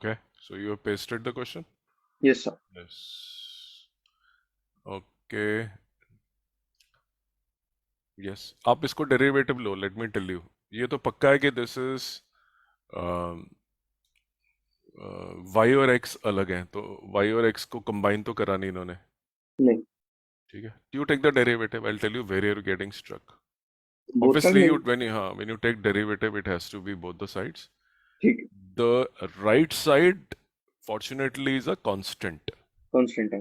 Okay, so you have pasted the question? Yes, sir. Yes. Okay. Yes. आप इसको derivative लो, let me tell you. ये तो पक्का है कि दिस इज वाई और एक्स अलग हैं, तो वाई और एक्स को कंबाइन तो करा नहीं इन्होंने। नहीं, ठीक है, you take the derivative, I tell you where you are getting struck. Both side Obviously, नहीं। when you take derivative, it has to be both the sides. ठीक है, The right side, fortunately, is a constant. Constant है।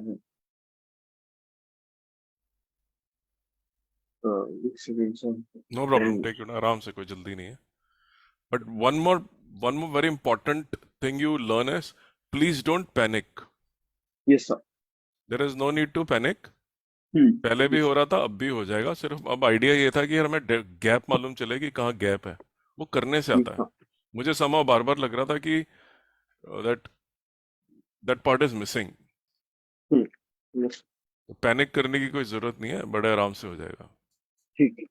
एक second sir. No problem, take it आराम से, कोई जल्दी नहीं है। But one more very important thing you learn is, please don't panic. Yes sir. There is no need to panic. पहले भी यस। हो रहा था, अब भी हो जाएगा। सिर्फ अब आइडिया ये था कि यार हमें गैप मालूम चले कि कहाँ गैप है, वो करने से आता है। हाँ। मुझे somehow बार बार लग रहा था कि that that part is missing। Yes. Panic करने की कोई जरूरत नहीं है, बड़े आराम से हो जाएगा। ठीक है।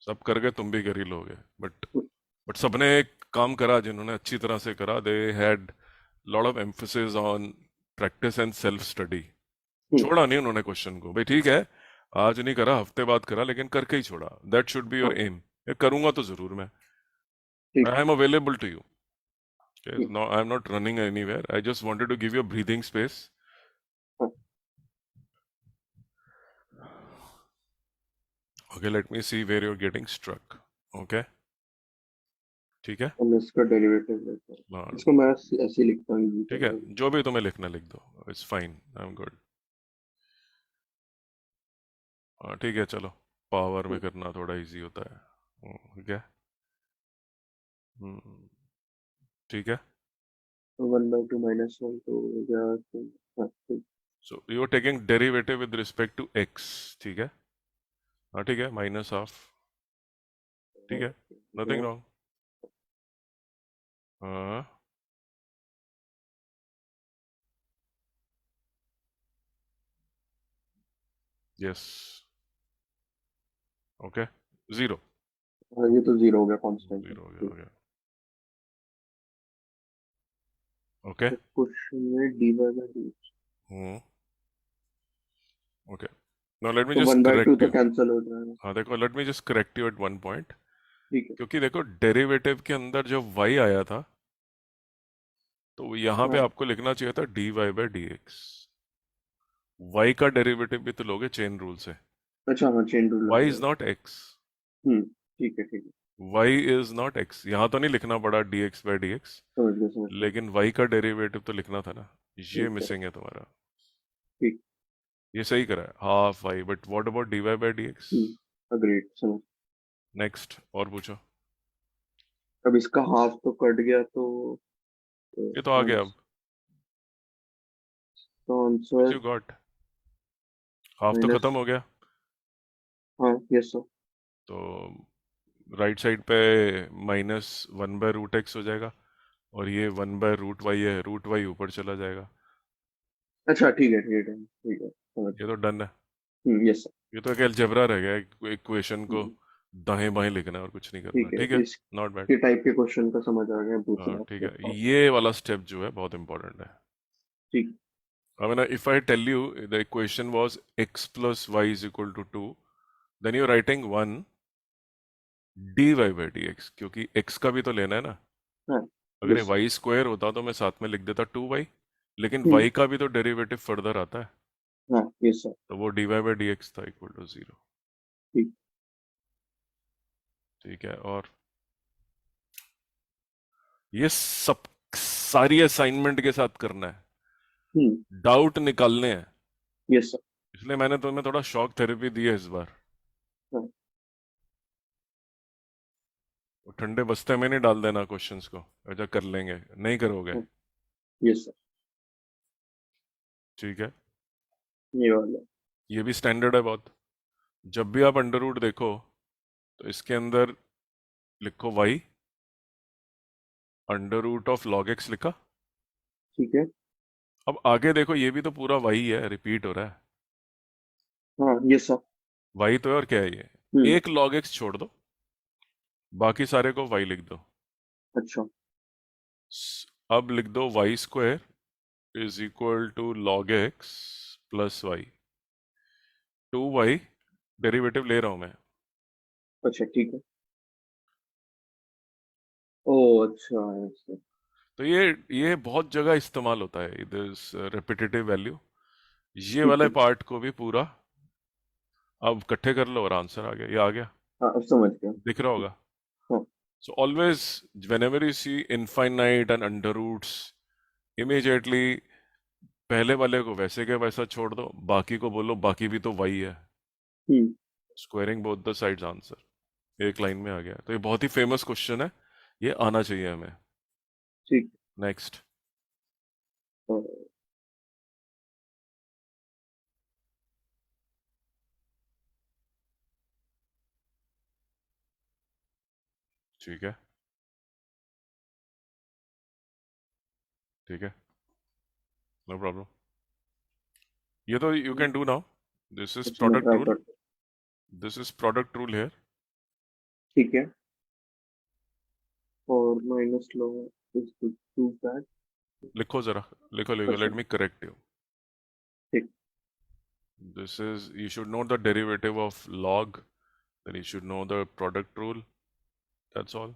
सब कर गए, तुम भी कर ही लोगे। बट सबने एक काम करा, जिन्होंने अच्छी तरह से करा, they had lot of emphasis on practice and self study. छोड़ा नहीं उन्होंने क्वेश्चन को, भाई ठीक है आज नहीं करा, हफ्ते बाद करा, लेकिन करके ही छोड़ा। दैट शुड बी योर हाँ। एम। ये करूंगा तो जरूर मैं। ठीक I am available to you. है। No, I am not running anywhere, I just wanted to give you breathing space. हाँ। Okay, let me see where you are getting struck. Okay, ठीक है। और मैं इसका डेरिवेटिव लेता हूँ। हाँ, इसको मैं ऐसे ही लिखता हूँ। ठीक है, जो भी तुम्हें लिखना लिख दो, it's fine, I am good. हाँ ठीक है, चलो पावर में करना थोड़ा इजी होता है। ठीक है। हम्म, ठीक है। 1/2 -1 तो हो गया तो। हाँ, ठीक। So you are taking derivative with respect to x. ठीक है, हाँ ठीक है, माइनस हाफ। ठीक है, नथिंग है। रॉन्ग। हाँ, यस, ओके, जीरो। हाँ, ये तो जीरो हो गया, कांस्टेंट है। जीरो हो गया, हो गया। ओके। क्वेश्चन में d by by d. Hmm, okay. Now let me तो जस्ट 1/2 करेक्ट तो यू। कैंसिल हो जाएगा। हाँ देखो, let me just correct you at one point. ठीक है। क्योंकि देखो डेरिवेटिव के अंदर जो y आया था, तो यहाँ पे हाँ। आपको लिखना चाहिए था dy by d x. y का डेरिवेटिव भी तो लोगे चेन रूल से। अच्छा, हाँ, चेन रूल y लगेगा। Is not x। ठीक है, ठीक है। y इज नॉट x, यहाँ तो नहीं लिखना पड़ा dx बाई डी एक्स, समझ गया, समझ गया। लेकिन y का डेरिवेटिव तो लिखना था ना। ये ठीक है। मिसिंग है तुम्हारा। ठीक। ये सही करा है, half y, but what about dy by d x. Agreed, समझ। नेक्स्ट, और पूछो। अब इसका हाफ तो कट गया तो ये तो आ गया अब। विच आंसर यू गॉट, हाफ तो माइनस। खत्म हो गया। हाँ, यस सर। तो राइट साइड पे -1/√x हो जाएगा, और ये 1/√y है, √y ऊपर चला जाएगा। अच्छा, ठीक है, ठीक है, ठीक है, समझ। ये तो डन है। Yes sir. ये तो एक अलजेब्रा रह गया, इक्वेशन को हम्म, दाएं बाएं लिखना है और कुछ नहीं करना। ठीक है। ठीक है, नॉट बैड। इसके टाइप के क्वेश्चन का समझ आ गया, दूसरा हाँ आप ठीक है, देखता हूँ। ये वाला स्टेप जो है बहुत इंपॉर्टेंट है। ठीक। I mean, if I tell you the equation was x plus y is equal to 2, then you're writing 1 dy by dx, क्योंकि x का भी तो लेना है ना। हाँ। अगर ये यस। y स्क्वायर होता तो मैं साथ में लिख देता 2y, लेकिन हम्म। y का भी तो डेरिवेटिव फर्दर आता है, हाँ, यस सर। तो वो dy by dx था इक्वल टू 0। ठीक। ठीक है, और ये सब सारी असाइनमेंट के साथ करना है, डाउट निकालने हैं। Yes sir. इसलिए मैंने तुम्हें थोड़ा शॉक थेरेपी दी है इस बार। हाँ। वो ठंडे बस्ते में नहीं डाल देना क्वेश्चंस को, अच्छा कर लेंगे, नहीं करोगे। हाँ, यस सर। ठीक है, ये वाला। ये भी स्टैंडर्ड है बहुत। जब भी आप अंडर रूट देखो, तो इसके अंदर लिखो y, √log x लिखा। ठीक है। अब आगे देखो, ये भी तो पूरा y है, रिपीट हो रहा है। हाँ, यस सर। y तो है, और क्या है ये। एक log x छोड़ दो, बाकी सारे को y लिख दो। अच्छा। अब लिख दो y square is equal to log x plus y. 2y derivative ले रहा हूं मैं। अच्छा ठीक है। ओ अच्छा ऐसे। तो ये बहुत जगह इस्तेमाल होता है दिस रेपिटेटिव वैल्यू। ये ठीक वाले है। पार्ट को भी पूरा अब इकट्ठे कर लो और आंसर आ गया, ये आ गया, हाँ अब समझ गया। दिख रहा होगा। हाँ। So always, whenever you see infinite and under roots, immediately पहले वाले को वैसे के वैसा छोड़ दो, बाकी को बोलो बाकी भी तो वही है। Hmm. Squaring both the sides answer एक लाइन में आ गया। तो ये बहुत ही फेमस क्वेश्चन है, ये आना चाहिए हमें। ठीक। नेक्स्ट। अ, ठीक है, ठीक है, नो प्रॉब्लम। ये तो you can do now. This is अच्छा मैं प्रोडक्ट ट्राई रूल। करता हूँ। This is product rule here. ठीक है। और माइनस लो इज टू दैट। लिखो जरा, लिखो लिखो, अच्छा लेट मी करेक्ट यू। ठीक। This is, you should know the derivative of log, then you should know the product rule. That's all.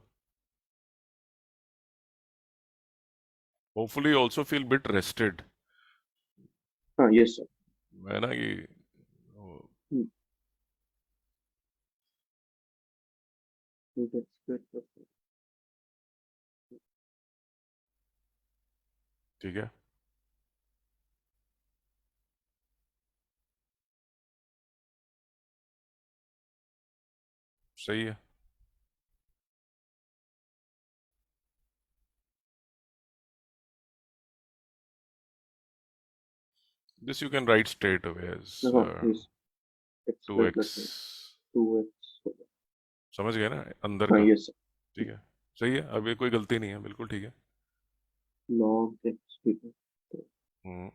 Hopefully, you also feel bit rested. हाँ yes sir. है ना कि ठीक है स्क्वायर प्लस। ठीक है, सही है। This you can write straight away as हाँ yes. X square plus 2x। Two x. समझ गए ना अंदर हाँ का? Yes sir. ठीक है, सही है, अब ये कोई गलती नहीं है, बिल्कुल ठीक है। लॉग एक्स ठीक है। हम्म,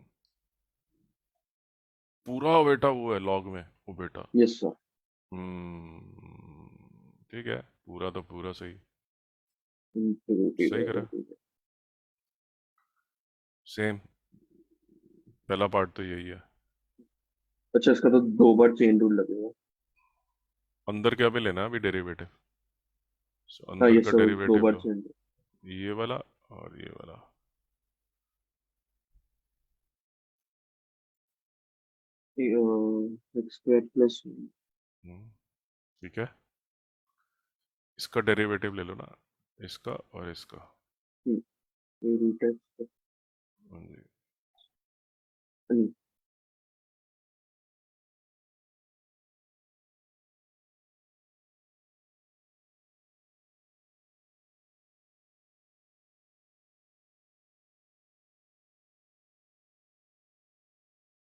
पूरा बेटा वो है लॉग में, वो बेटा। Yes sir. ठीक है, पूरा तो पूरा सही। इंटीग्रेटेड सही करा, है। सेम। पहला पार्ट तो यही है। अच्छा इसका तो दो बार चेन रूल लगेगा। अंदर क्या भी लेना है अभी डेरिवेटिव। हाँ अंदर यस का सर दो डेरिवेटिव बार लो, चेन रूल। ये वाला और ये वाला। X square plus. हम्म, ठीक है, इसका डेरिवेटिव ले लो ना, इसका और इसका। Root x. हाँ जी,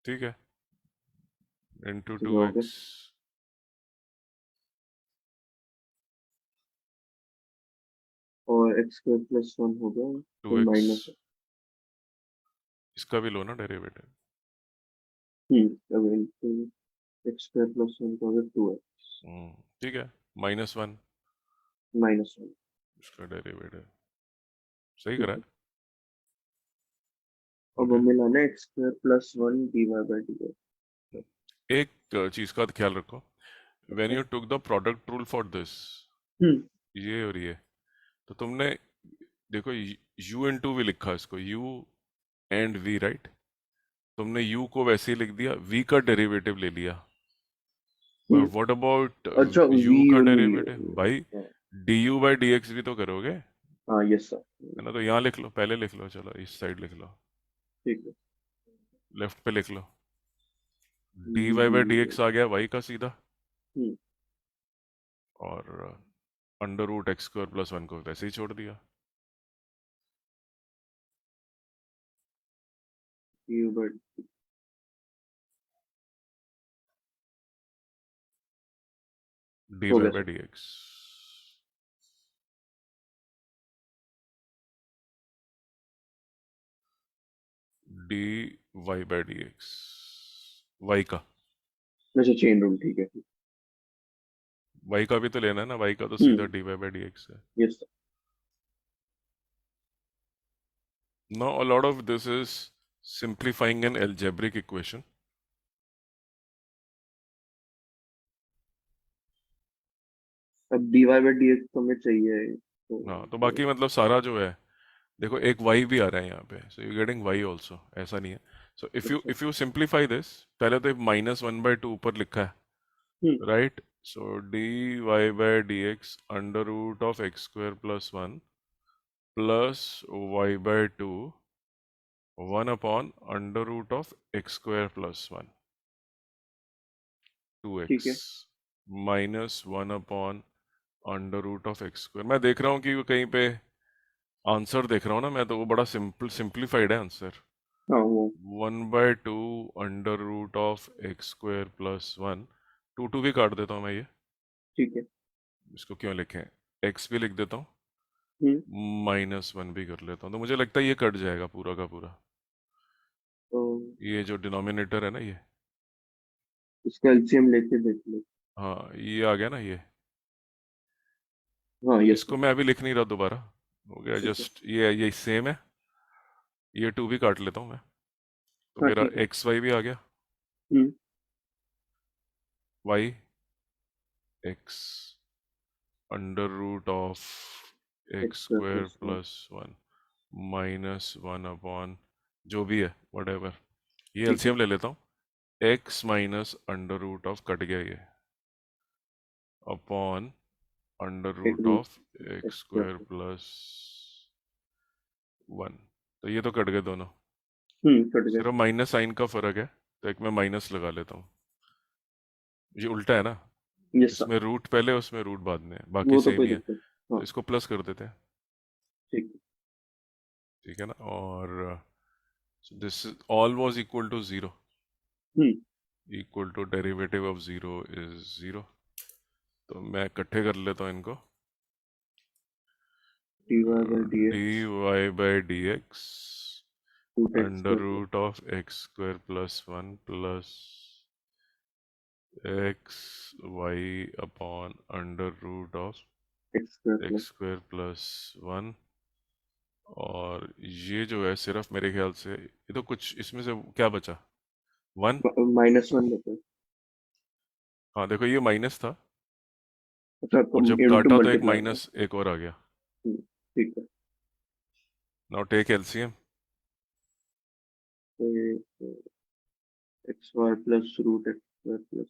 ठीक है, इंटू ठीक टू हो गया। एक्स और एक्स स्क्वायर प्लस वन हो गया टू फिर एक्स माइनस। इसका भी लो ना डेरिवेटिव। अब into x square plus one का हो गया टू एक्स ठीक है, -1 माइनस वन। इसका डेरिवेटिव। सही ठीक करा है। है। अब ओके, हमें लाना है x square plus one d y by d x. एक चीज का ख्याल रखो, व्हेन अच्छा। You took the product rule for this, hmm. ये और ये, तो तुमने देखो यू इन टू भी लिखा है इसको, यू एंड वी, राइट? तुमने u को वैसे ही लिख दिया, v का डेरिवेटिव ले लिया। पर हम्म। व्हाट अबाउट अच्छा वी u का ओनली। डेरिवेटिव भाई? हाँ। du बाई dx भी तो करोगे, है हाँ यस सर। ना? तो यहाँ लिख लो, पहले लिख लो, चलो इस साइड लिख लो, ठीक है। लेफ्ट पे लिख लो। dy v by d. dx आ गया y का सीधा, हम्म। और under root x square plus one को वैसे ही छोड़ दिया। You by. dy हो गया by sir. dx, dy by dx, y का, अच्छा चेन रूल ठीक है। y का भी तो लेना है ना, y का तो सीधा हम्म। dy बाई dx है। Yes sir. Now, a lot of this is simplifying an algebraic equation. अब dy by dx तो हमें चाहिए हाँ, तो तो बाकी मतलब सारा जो है, देखो एक y भी आ रहा है यहाँ पे, so you getting y also, ऐसा नहीं है. सो अच्छा इफ यू सिंप्लीफाई दिस, पहले तो -1/2 ऊपर लिखा है, hmm right. So dy by dx under root of x square plus 1 plus y/2 1 upon under root of x square plus 1 ठीक 2x है minus 1 upon under root of x square. मैं देख रहा हूँ कि वो कहीं पे आंसर देख रहा हूँ ना मैं, तो वो बड़ा सिंप्लीफाइड है आंसर. हाँ वो 1/2 under root of x square plus 1. Two भी काट देता हूँ मैं ये, ठीक है इसको क्यों लिखें, एक्स भी लिख देता हूँ, हम्म -1 भी कर लेता हूँ, तो मुझे लगता है ये कट जाएगा पूरा का पूरा. तो ये जो डिनोमिनेटर है ना ये, इसका एलसीएम लेके देख लो हाँ ये आ गया ना ये. हाँ यस इसको मैं अभी लिख नहीं रहा दोबारा, हो गया ठीक है जस्ट, ये सेम है. ये 2 भी काट लेता हूँ मैं, तो हाँ मेरा ठीक है एक्स वाई भी आ गया. Hmm y x under root of x x square square plus one plus 1 -1 upon जो भी है whatever. ये ठीक है एलसीएम ले लेता हूँ. X minus under root of, cut गया ये, अपॉन अंडर एक root root of x x square square plus 1. तो ये तो कट गए दोनों, कट गया सिर्फ माइनस साइन का फर्क है, तो एक मैं माइनस लगा लेता हूँ. ये उल्टा है ना, यस सर इसमें रूट पहले उसमें रूट बाद में, बाकी वो तो सेम कोई ही है, दिक्कत तो हाँ इसको प्लस कर देते हैं. ठीक ठीक है ना. और this all was equal to 0, hmm equal to derivative of 0 is 0. तो मैं इकट्ठे कर लेता हूँ इनको. dy by dy dx by d x root x under square root of x square plus 1 plus x y upon under root of x square x plus square plus 1. और ये जो है सिर्फ मेरे ख्याल से, ये तो कुछ इसमें से क्या बचा, 1. -1 लेते हैं हाँ देखो ये माइनस था, अच्छा तो और जब इनटू काटा तो एक मल्टीप्लाई माइनस एक और आ गया. ठीक है नाउ टेक एलसीएम. तो ये x y plus root x square plus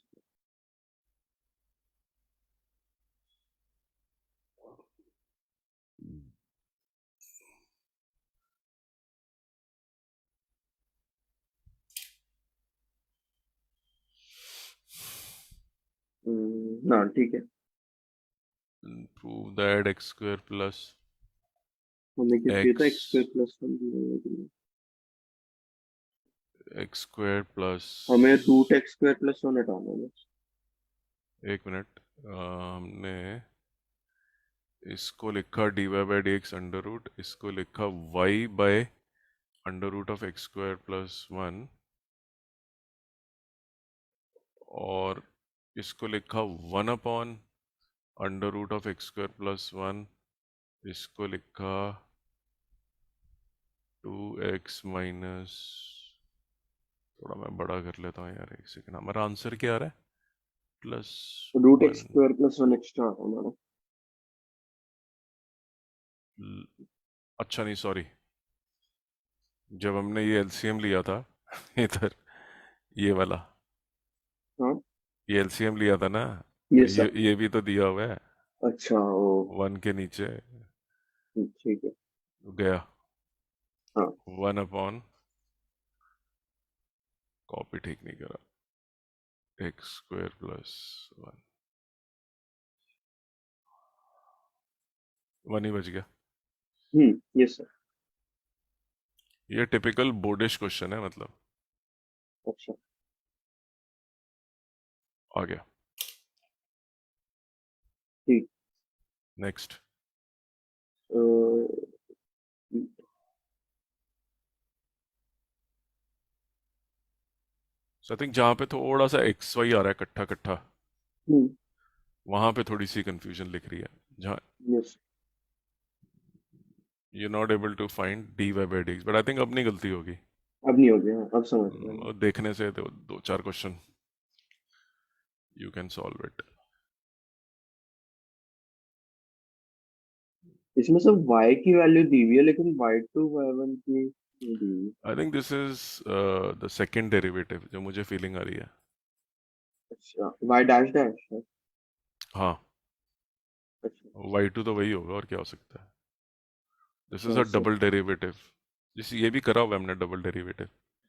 ना ठीक है prove that x square plus हमें क्या चाहिए था x x square plus 1 x square plus, हमें रूट एक्स स्क्वायर प्लस 1 हटाना है बस एक मिनट, हमने इसको लिखा d y by d x under root, इसको लिखा y by under root of x square plus 1, और इसको लिखा 1 upon under root of x square plus 1, इसको लिखा 2x माइनस, थोड़ा मैं बड़ा कर लेता हूँ यार, एक सेकंड. हमारा आंसर क्या आ रहा है, plus root x 1. Square plus 1 extra हटाना है अच्छा नहीं, सॉरी, जब हमने ये एलसीएम लिया था इधर, ये वाला, हाँ ये एलसीएम लिया था ना, तो ये ये सब ये भी तो दिया हुआ है अच्छा ओ 1 के नीचे, ठीक है गया हाँ 1 अपॉन, कॉपी ठीक नहीं करा, एक्स स्क्वायर प्लस 1 ही बच गया. ये सर ये टिपिकल बोर्डिश क्वेश्चन है मतलब. अच्छा आ गया. ठीक next. A, so I think जहाँ पे थोड़ा सा एक्स वाई आ रहा है इकट्ठा इकट्ठा, हम्म वहां पे थोड़ी सी कंफ्यूजन लिख रही है, जहाँ yes you're not able to find dy by dx, but I think अपनी गलती होगी। अब नहीं हो गया, अब समझ गया मैं। और देखने से दो चार question you can solve it. इसमें सब y की वैल्यू दी हुई है लेकिन y2 y1 की नहीं दी हुई। I think this is the second derivative जो मुझे फीलिंग आ रही है। अच्छा, y डैश डैश है। हाँ, अच्छा y2 तो वही होगा और क्या हो सकता है। दिस इज अच्छा अ सर। डबल डेरिवेटिव, जिस ये भी करा हुआ है हमने डबल डेरिवेटिव।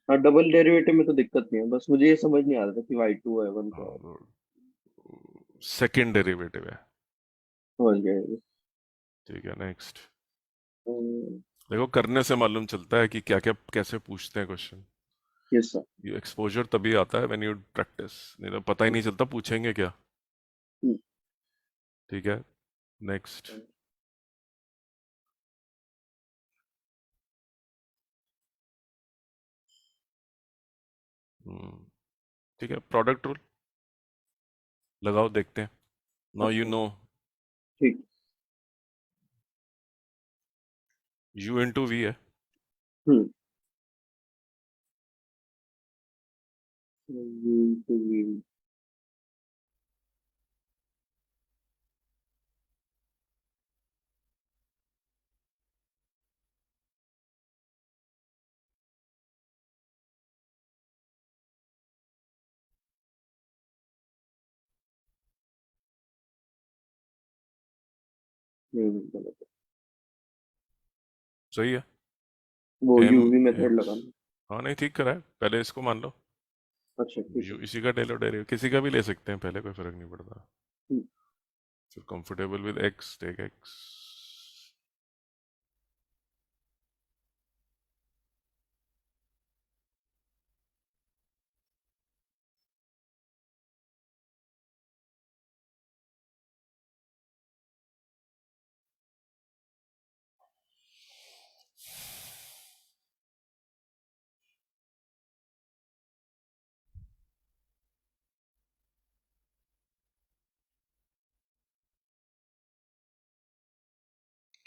हाँ, डबल डेरिवेटिव में तो दिक्कत नहीं है, बस मुझे ये समझ नहीं आ रहा था कि y2 y1 क्या है। सेकेंड डेरिवेटिव है। समझ गया ये। ठीक है, नेक्स्ट। हम्म, देखो करने से मालूम चलता है कि क्या क्या कैसे पूछते हैं क्वेश्चन। Yes sir. ये एक्सपोजर तभी आता है व्हेन यू प्रैक्टिस, नहीं तो पता ही नहीं चलता पूछेंगे क्या। हम्म, ठीक है, नेक्स्ट। ठीक है, प्रोडक्ट रूल लगाओ, देखते हैं। नाउ यू अच्छा नो ठीक। u इंटू वी है। हम्म हम्म, गलत है। सही है। वो एम यूवी मेथड एक्स, लगाना। हाँ नहीं ठीक करा है, पहले इसको मान लो। अच्छा ठीक है। यू इसी का टेलर डेरिवेटिव किसी का भी ले सकते हैं पहले, कोई फर्क नहीं पड़ता। हम्म, फिर comfortable with x, take x.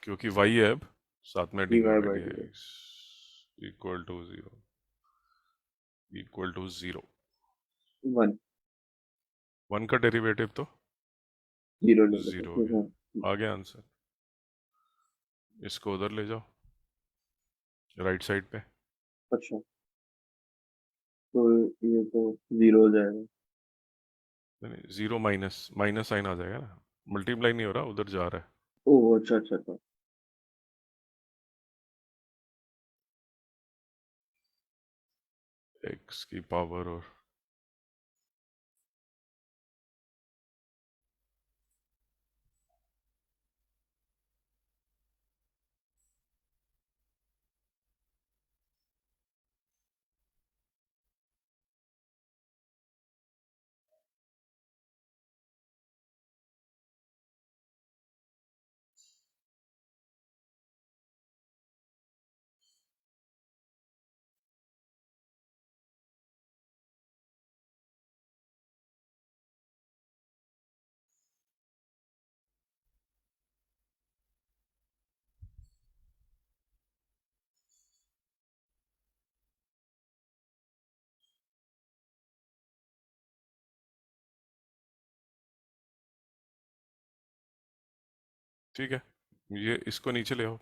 क्योंकि y है अब, साथ में dy dy by by d d x equal to zero, equal to zero. 1 one का डेरिवेटिव तो 0 ले लेते जीरो हो हैं, हाँ। गया, आ गया आंसर। इसको उधर ले जाओ, राइट साइड पे। अच्छा तो ये तो 0 हो जाएगा। नहीं, जीरो माइनस माइनस साइन आ जाएगा ना, मल्टीप्लाई नहीं हो रहा, उधर जा रहा ओह अच्छा अच्छा अच्छा। है एक्स की पावर। और ठीक है, ये इसको नीचे ले आओ,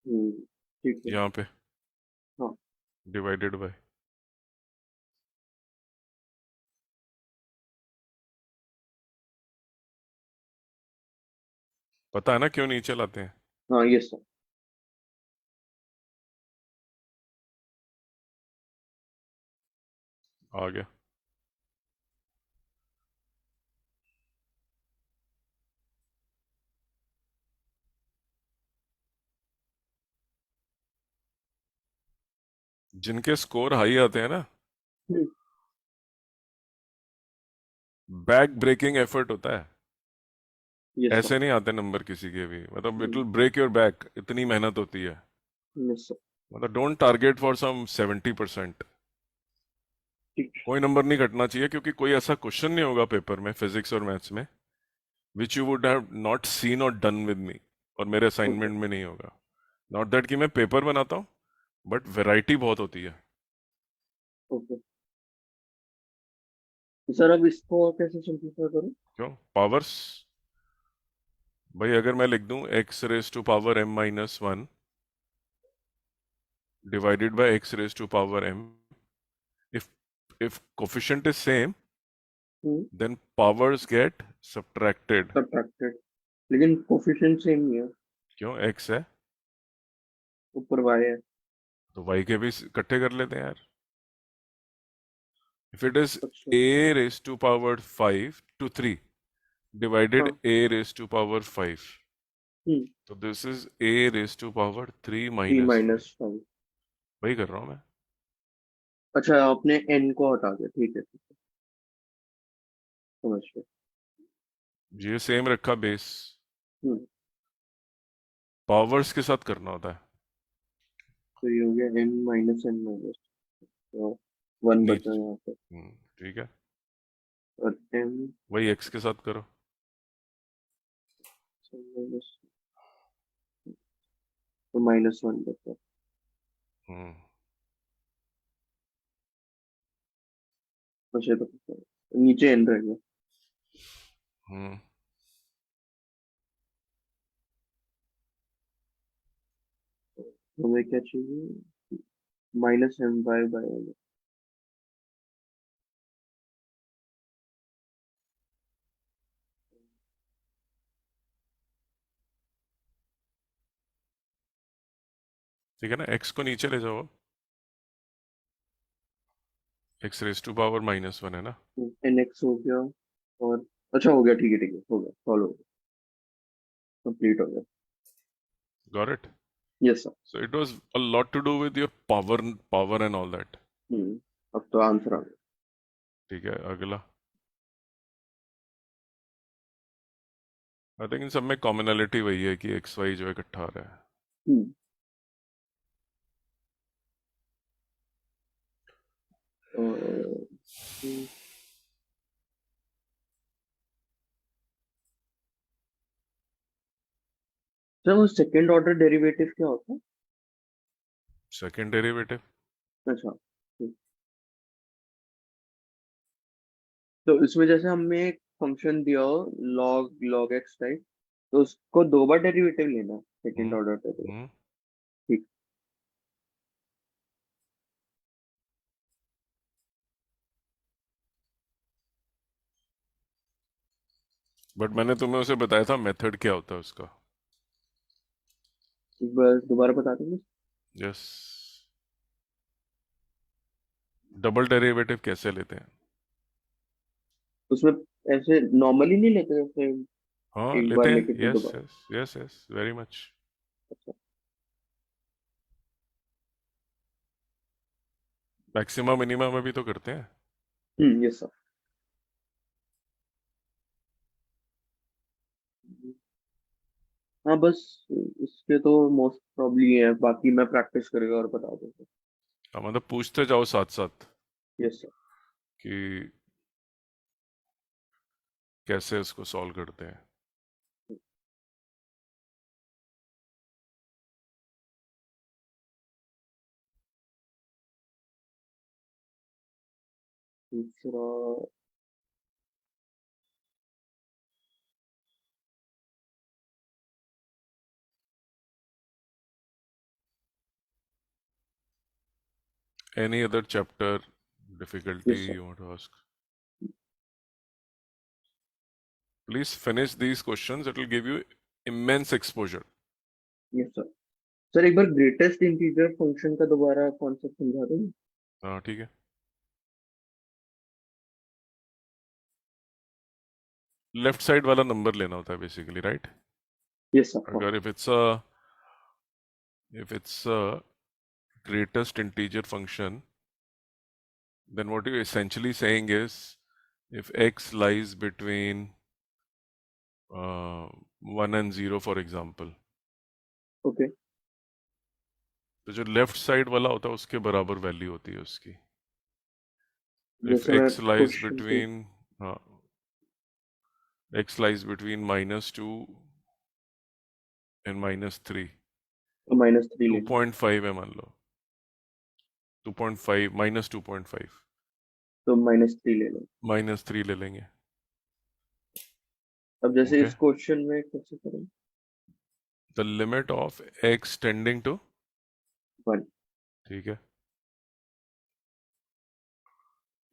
ठीक है। यहाँ पे हाँ डिवाइडेड बाय। पता है ना क्यों नीचे लाते हैं। हाँ यस सर। आ गया। जिनके स्कोर हाई आते हैं ना, बैक ब्रेकिंग एफर्ट होता है। Yes sir. ऐसे नहीं आते नंबर किसी के भी, मतलब it will break your back, इतनी मेहनत होती है। Yes sir. मतलब डोंट टारगेट फॉर सम 70%। ठीक। कोई नंबर नहीं घटना चाहिए, क्योंकि कोई ऐसा क्वेश्चन नहीं होगा पेपर में, फिजिक्स और मैथ्स में, which you would have not seen और डन विद मी। और मेरे असाइनमेंट में नहीं होगा। नॉट दैट कि मैं पेपर बनाता हूँ, बट वैरायटी बहुत होती है। ओके सर, अब इसको कैसे सिंप्लीफाई करूं? क्यों? पावर्स। भाई अगर मैं लिख दूं x raise to power m minus one divided by x raise to power m, if if coefficient is same, then powers get subtracted. Subtracted, लेकिन कोफिशिएंट सेम ही है, क्यों? x है ऊपर y है। तो y के भी इकट्ठे कर लेते हैं यार। if it is अच्छा। a raised to power 5 to 3 divided हाँ। a raised to power 5, हम्म। तो this is a raised to power 3 3 minus 5। Minus 5। वही कर रहा हूँ मैं। अच्छा, आपने n को हटा दिया, ठीक है ठीक है, समझ गया। ये सेम रखा बेस, हम्म। पावर्स के साथ करना होता है। तो ये हो गया n माइनस n माइनस, तो 1 बचा नीच यहाँ पे, ठीक है, और m वही x के साथ करो। माइनस, तो -1 बचा। हम्म अच्छा, तो नीचे n रहेगा। हम्म हमें क्या चाहिए? -m/n। ठीक है ना, x को नीचे ले जाओ, x raise to power minus one है ना। nx हो गया, और अच्छा हो गया, ठीक है, हो गया, सॉल्व हो गया, कंप्लीट हो गया। Got it? Yes sir. So it was a lot to do with your power and all that. अब तो आंसर आ गया। ठीक है, अगला। आई थिंक इन सब में कॉमनैलिटी वही है कि एक्स वाई जो है इकट्ठा आ रहा है। हम्म। और, सर वो सेकंड ऑर्डर डेरिवेटिव क्या होता है? Second derivative? अच्छा, ठीक। तो इसमें जैसे हमें एक फंक्शन दिया हो, log x टाइप, तो उसको 2 बार डेरिवेटिव लेना, सेकंड हम्म ऑर्डर डेरिवेटिव। हम्म ठीक। बट मैंने तुम्हें उसे बताया था मेथड क्या होता है उसका। एक बार दोबारा बता देंगे? यस। डबल डेरिवेटिव कैसे लेते हैं? उसमें ऐसे नॉर्मली नहीं लेते, जैसे हाँ एक लेते बार हैं, लेके फिर यस दोबारा? Yes yes yes, very much. अच्छा। मैक्सिमम मिनिमम में भी तो करते हैं। Yes sir. हाँ बस, इसके तो मोस्ट प्रॉब्ली है, बाकी मैं प्रैक्टिस करेगा और बता दूंगा। हाँ, मतलब पूछते जाओ साथ साथ यस सर। कि कैसे इसको सॉल्व करते हैं। दूसरा, Any other chapter difficulty yes sir. you want to ask? Please finish these questions. It will give you immense exposure. Yes sir. Sir एक बार ग्रेटेस्ट इंटीजर फंक्शन का दोबारा कॉन्सेप्ट समझा देंगे? हाँ ठीक है। लेफ्ट साइड वाला नंबर लेना होता है बेसिकली, राइट? यस सर, हाँ। अगर if it's a greatest integer function, then what you're essentially saying is if x lies between 1 and 0 for example, okay. तो जो लेफ्ट साइड वाला होता है उसके बराबर वैल्यू होती है उसकी। if जैसे मैं x lies क्वेश्चन से, between हाँ, x lies between -2 एंड -3 तो -3 ले लो। 2.5 है मान लो, 2.5 -2.5 तो -3 ले लो। -3 ले लेंगे। अब जैसे ओके, इस क्वेश्चन में कैसे करें? The limit of x tending to, 1। ठीक है,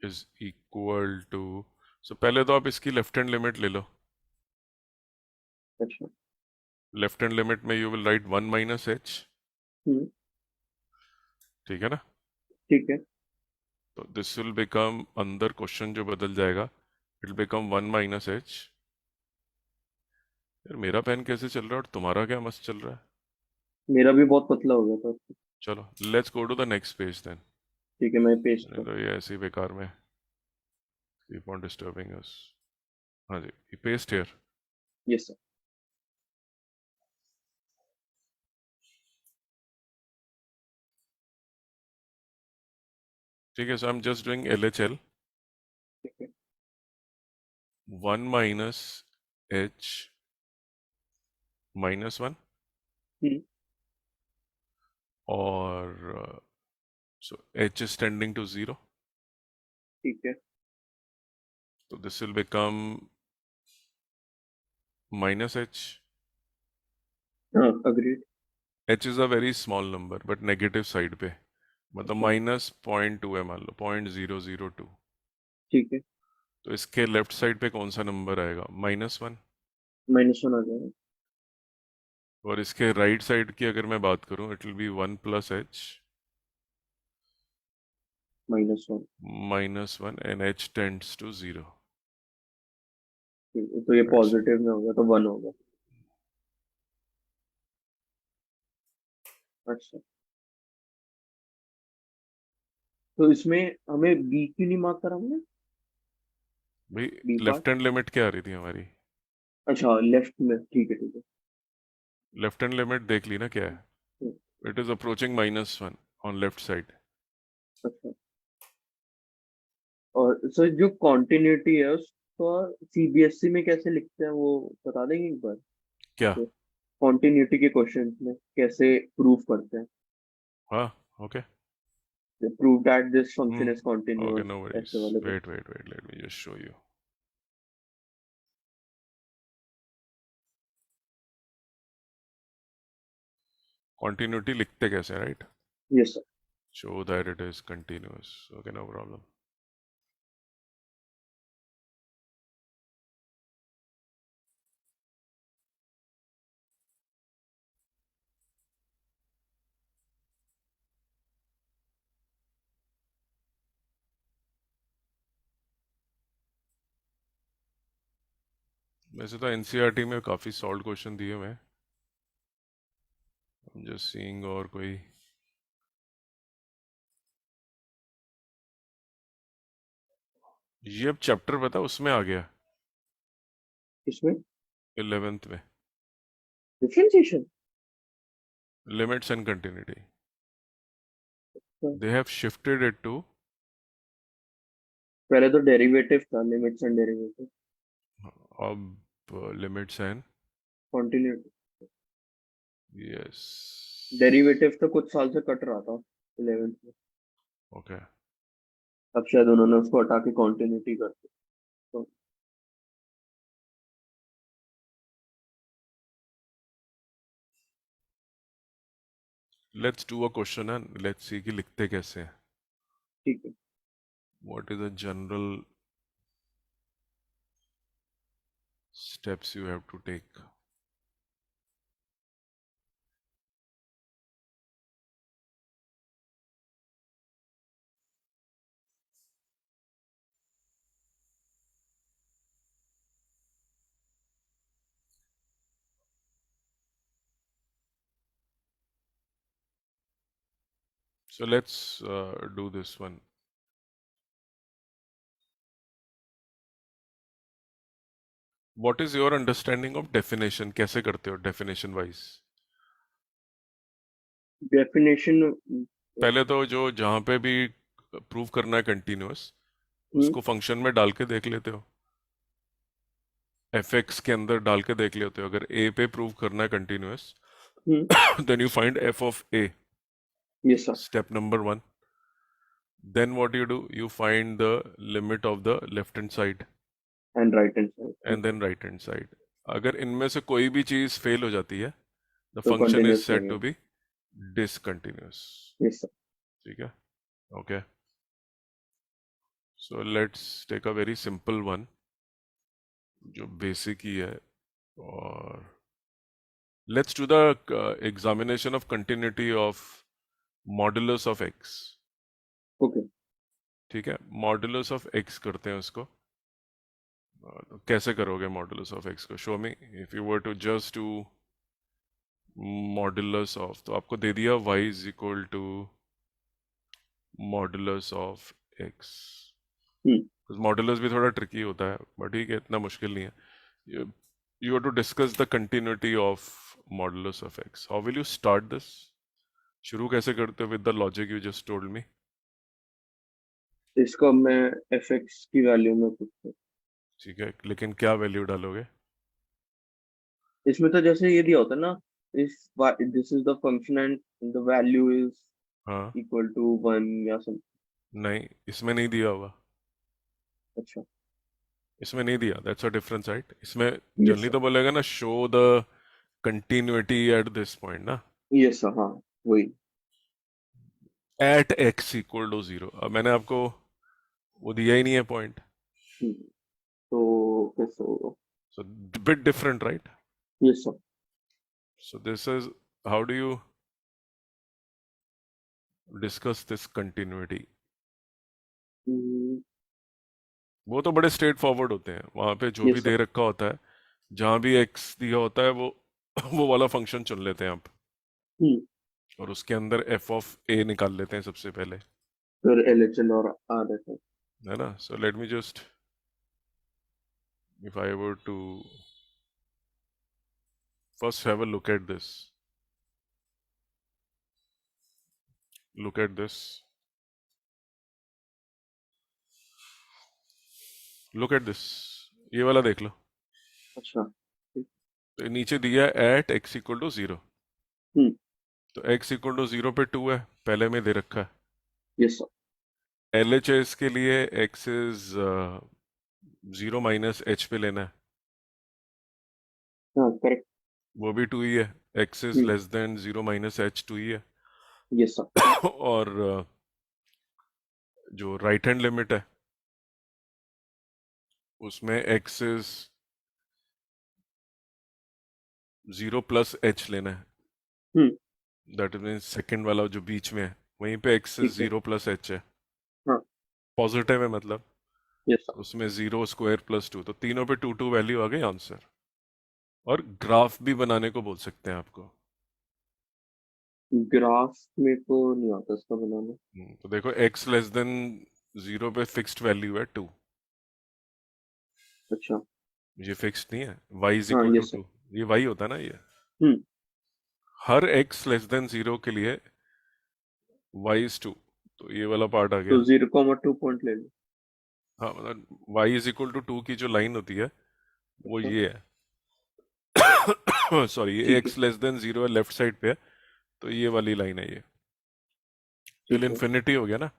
इज इक्वल टू, सो पहले तो आप इसकी लेफ्ट हैंड लिमिट ले लो। अच्छा। लेफ्ट हैंड लिमिट में यू विल राइट 1 - h, हम्म। ठीक है ना। ठीक है। तो दिस विल बिकम, अंदर क्वेश्चन जो बदल जाएगा, इट विल बिकम 1 - h। यार मेरा पेन कैसे चल रहा है और तुम्हारा क्या मस्त चल रहा है। मेरा भी बहुत पतला हो गया था। चलो let's go to the next page then. ठीक है, मैं पेस्ट नहीं कर। तो ये ऐसे ही बेकार में, कीप ऑन डिस्टर्बिंग अस। हाँ जी, पेस्ट हियर। Yes sir. ठीक है, so I am just doing LHL। ठीक है। 1 - h -1, हम्म। और so h is tending to 0, ठीक है। so this will become -h। हाँ, agreed. h is a very small number but negative side पे, मतलब अच्छा। -0.2 है मान लो, 0.002। ठीक है। तो इसके लेफ्ट साइड पे कौन सा नंबर आएगा? -1। -1 आ जाएगा। और इसके राइट साइड की अगर मैं बात करूं, it will be 1 + h -1। -1 and h tends to 0। ठीक है, तो ये That's पॉजिटिव में होगा तो 1 होगा। अच्छा। तो इसमें हमें बी क्यों नहीं मार्क करा हमने? भाई, b part. Left hand limit क्या आ रही थी हमारी? अच्छा, लेफ्ट में। ठीक है, ठीक है। लेफ्ट हैंड लिमिट देख ली ना क्या है? Hmm. It is approaching -1 on left side. अच्छा। और सर जो कॉन्टिन्यूटी है उसको सीबीएसई में कैसे लिखते हैं वो बता देंगे एक बार? क्या? कॉन्टिन्यूटी के क्वेश्चंस में कैसे प्रूफ करते हैं? हाँ, okay. Prove that this function is okay, continuous, no worries. ऐसे वाले को। Wait, let me just show you. Continuity लिखते कैसे, right? Yes sir. Show that it is continuous. Okay, no problem. वैसे तो एनसीईआरटी में काफी सॉल्व क्वेश्चन दिए हुए हैं। I'm just seeing और कोई। ये अब चैप्टर पता उसमें आ गया, इसमें 11th में, differentiation. Limits and continuity. They have shifted it to, पहले तो डेरिवेटिव था, लिमिट्स एंड डेरिवेटिव। अब limits and, continuity. Yes, derivative तो कुछ साल से कट रहा था 11th में। ओके। अब शायद उन्होंने उसको हटा के कॉन्टिन्यूटी कर दी। तो let's do a question and let's see कि लिखते कैसे हैं। ठीक है। What is the general steps you have to take? So let's do this one. What is your understanding of definition? कैसे करते हो definition wise? डेफिनेशन। पहले तो जो जहाँ पे भी प्रूव करना है कंटिन्यूअस, उसको फंक्शन में डाल के देख लेते हो। एफ एक्स के अंदर डाल के देख लेते हो, अगर ए पे प्रूव करना है continuous, hmm. Then you find f of a, yes sir. Step number one. Then what you do, you find the limit of the left hand side and right hand side, and then right hand side. अगर इनमें से कोई भी चीज fail हो जाती है, the तो फंक्शन इज कंटिन्यूअस सेड रहेगा। To be discontinuous. Yes sir. ठीक है. Okay, so let's take a very simple one जो बेसिक ही है. और let's do the examination of continuity of modulus of x. Okay. ठीक है, मॉडुलस ऑफ एक्स करते हैं उसको. कैसे करोगे मॉडुलस ऑफ एक्स को? Show me. If you were to just to modulus of, तो आपको दे दिया y is equal to modulus of x. Modulus भी थोड़ा ट्रिकी होता है, बट ठीक है, इतना मुश्किल नहीं है. You have to discuss the continuity of modulus of x. How will you start this? शुरू कैसे करते हो? With the logic you just told me. इसको मैं एफ एक्स की वैल्यू में पूछता। ठीक है, लेकिन क्या वैल्यू डालोगे? इसमें तो जैसे ये दिया होता है ना, इस this is the function and the value is हाँ, इक्वल टू 1 या सम। नहीं, इसमें नहीं दिया हुआ. अच्छा। इसमें नहीं दिया, दैट्स अ डिफरेंस, राइट? इसमें यस जनरली सर। तो बोलेगा ना, show the continuity at this point ना, यस सर, हाँ वही। At x equal to zero. अब मैंने आपको वो दिया ही नहीं है पॉइंट, तो कैसे होगा? So bit different, right? Yes sir. So this is, how do you discuss this continuity? वो तो बड़े स्ट्रेट फॉरवर्ड होते हैं. वहां पे जो भी यस सर। दे रखा होता है, जहां भी एक्स दिया होता है, वो वो वाला फंक्शन चुन लेते हैं आप, और उसके अंदर एफ ऑफ ए निकाल लेते हैं सबसे पहले, फिर एलएचएल और आर एफ। है ना? So let me just, if I were to first have a look at this, look at this, look at this, ये वाला देख लो. अच्छा। तो नीचे दिया at x equal to zero, hmm. तो एक्स इक्वल टू जीरो पे 2 है, पहले में दे रखा है. Yes sir. L H S के लिए x is zero minus H पे लेना है, हाँ करेक्ट। वो भी 2 ही है. X is less than zero minus H 2 ही है. Yes sir. और जो राइट हैंड लिमिट है, उसमें x is zero plus H लेना है. दैट मीन्स सेकंड वाला जो बीच में है, वहीं पे एक्स इज ठीक है। जीरो प्लस एच है, हाँ। पॉजिटिव है मतलब. Yes sir. उसमें जीरो स्क्वायर प्लस टू, तो तीनों पे टू टू वैल्यू आ गई आंसर. और ग्राफ भी बनाने को बोल सकते हैं आपको. ग्राफ में तो नहीं आता इसका बनाना। तो देखो, एक्स लेस देन जीरो पे फिक्स्ड वैल्यू है 2, अच्छा। ये फिक्स्ड नहीं है. y इज हाँ इक्वल टू यस सर। 2, ये y होता है ना ये. हम्म। हर x लेस देन जीरो के लिए y इज 2, तो ये वाला पार्ट आ तो गया. 0,2 पॉइंट ले लो। हाँ, मतलब y इज इक्वल टू 2 की जो लाइन होती है, वो अच्छा। ये है. सॉरी, ये ठीक है। x लेस देन जीरो है, लेफ्ट साइड पे है, तो ये वाली लाइन है ये. टिल ठीक है। इन्फिनिटी हो गया ना.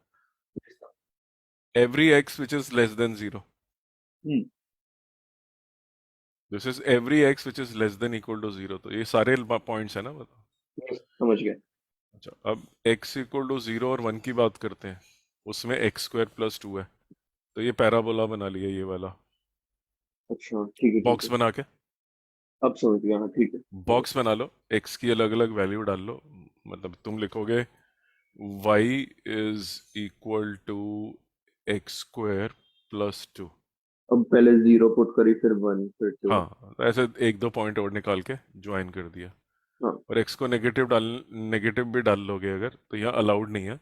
Every x which is less than zero, hmm. This is every x which is less than equal to zero. तो ये सारे पॉइंट्स है ना, बताओ. समझ गया। अच्छा, अब x इक्वल टू जीरो और 1 की बात करते हैं, उसमें एक्स स्क्वायर प्लस 2 है, तो ये पैराबोला बना लिया ये वाला. अच्छा ठीक है ठीक बॉक्स है। बना के, अब समझ गया, हाँ ठीक है। बॉक्स बना लो, x की अलग अलग वैल्यू डाल लो. मतलब तुम लिखोगे y is equal to x square plus 2. अब पहले 0 पुट करी, फिर 1, फिर 2। हाँ, तो ऐसे एक दो पॉइंट और निकाल के ज्वाइन कर दिया. हाँ। और x को नेगेटिव भी डाल लोगे अगर, तो यहाँ अलाउड नहीं है,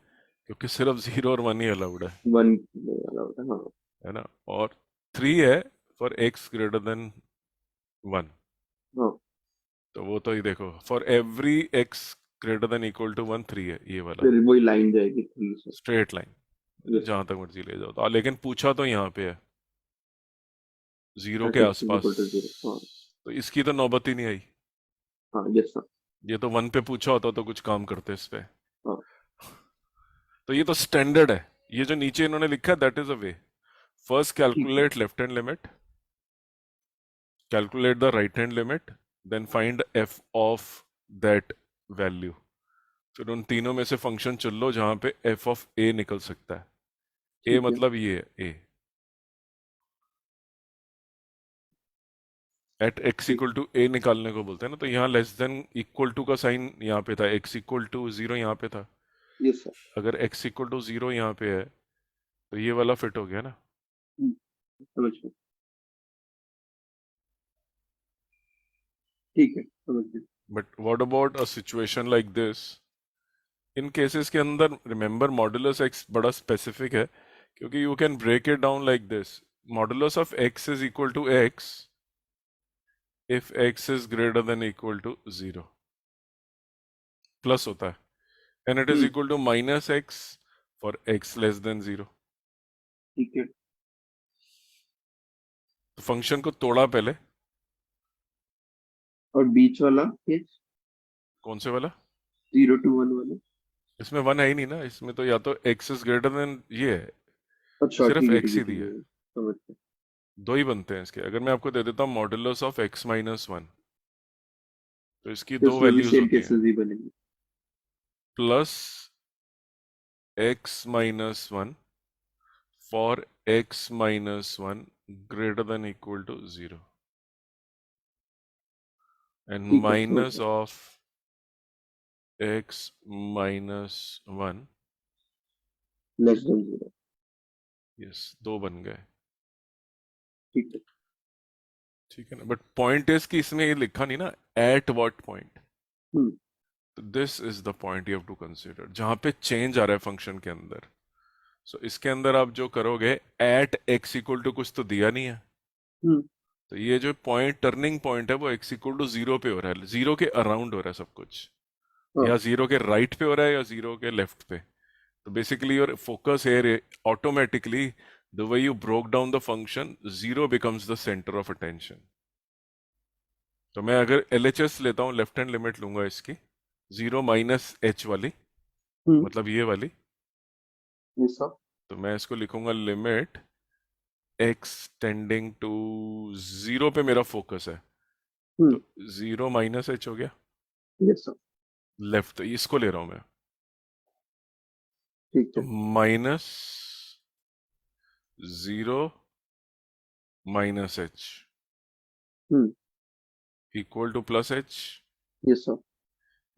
क्योंकि सिर्फ 0 और 1 ही अलाउड 1 वाला होता है, हाँ। है ना? और 3 है फॉर x ग्रेटर देन 1. हाँ। तो वो तो ही देखो, for every x greater than equal to 1 3 है ये वाला, फिर वही लाइन जाएगी 3 से। Straight line, yes. जहां तक मर्जी ले जाओ. तो लेकिन पूछा तो यहाँ पे है, जीरो एट के एक्स इज आसपास। Equal to 0। हाँ तो इसकी तो नौबत ही नहीं आई। हाँ, यस सर। ये तो 1 पे पूछा होता तो कुछ काम करते इस पे। हाँ तो ये तो स्टैंडर्ड है। ये जो नीचे इन्होंने लिखा है that is a way. First ठीक है। Calculate left hand limit, calculate the right hand limit, then find f of that value. फिर उन तीनों में से फंक्शन चुन लो जहां पे एफ ऑफ ए निकल सकता है। ए ठीक है। मतलब ये है ए। एट एक्स ठीक। इक्वल टू ए निकालने को बोलते हैं ना, तो यहाँ लेस देन इक्वल टू का साइन यहाँ पे था, एक्स इक्वल टू जीरो यहाँ पे था। Yes sir. अगर एक्स इक्वल टू जीरो यहाँ पे है तो ये वाला फिट हो गया ना। समझ गया। ठीक है, समझ गया। But what about a situation like this? In cases के अंदर रिमेंबर मॉडुलस एक्स बड़ा स्पेसिफिक है, क्योंकि you can break it down like this. Modulus of x is equal to x if x is greater than equal to zero, plus होता है, and it is hmm. Equal to minus x for x less than zero. ठीक है। तो function को तोड़ा पहले। और बीच वाला केस, कौन से वाला? 0 to 1 वाला। इसमें वन है ही नहीं ना, इसमें तो या तो एक्स इज ग्रेटर देन ये है, अच्छा सिर्फ ठीक है, ठीक एक्स है, ही ठीक दिया है। है, समझ गया। दो ही बनते हैं इसके। अगर मैं आपको दे देता हूँ modulus of x minus one, तो इसकी तो दो उसमें भी वैल्यूज सेम होती हैं, केसेस ही बनेंगे। Plus x minus one for x minus one greater than equal to zero, and ठीक है, समझ माइनस गया। Of x minus one. Less than 0। Yes, दो बन गए। ठीक है। ठीक है ना, बट पॉइंट इज कि इसमें ये लिखा नहीं ना at what point. Hmm. This is the point you have to consider, जहां पे चेंज आ रहा है फंक्शन के अंदर। सो इसके अंदर आप जो करोगे, एट एक्स इक्वल टू कुछ तो दिया नहीं है, हम्म। तो ये जो पॉइंट टर्निंग पॉइंट है वो एक्स इक्वल टू जीरो पे हो रहा है, जीरो के अराउंड हो रहा है सब कुछ। हाँ। या जीरो के राइट पे हो रहा है या जीरो के लेफ्ट पे। तो basically your focus here automatically, the way you broke down the function, zero becomes the center of attention. तो मैं अगर LHS लेता हूँ, लेफ्ट हैंड लिमिट लूंगा इसकी, जीरो माइनस एच वाली, हम्म। मतलब ये वाली। ये सब। तो मैं इसको लिखूंगा limit x tending to zero पे मेरा फोकस है, हम्म। तो जीरो माइनस एच हो गया ये सब। लेफ्ट, तो इसको ले रहा हूं मैं। ठीक तो है। Minus zero minus H hmm. Equal to plus H, ये सब।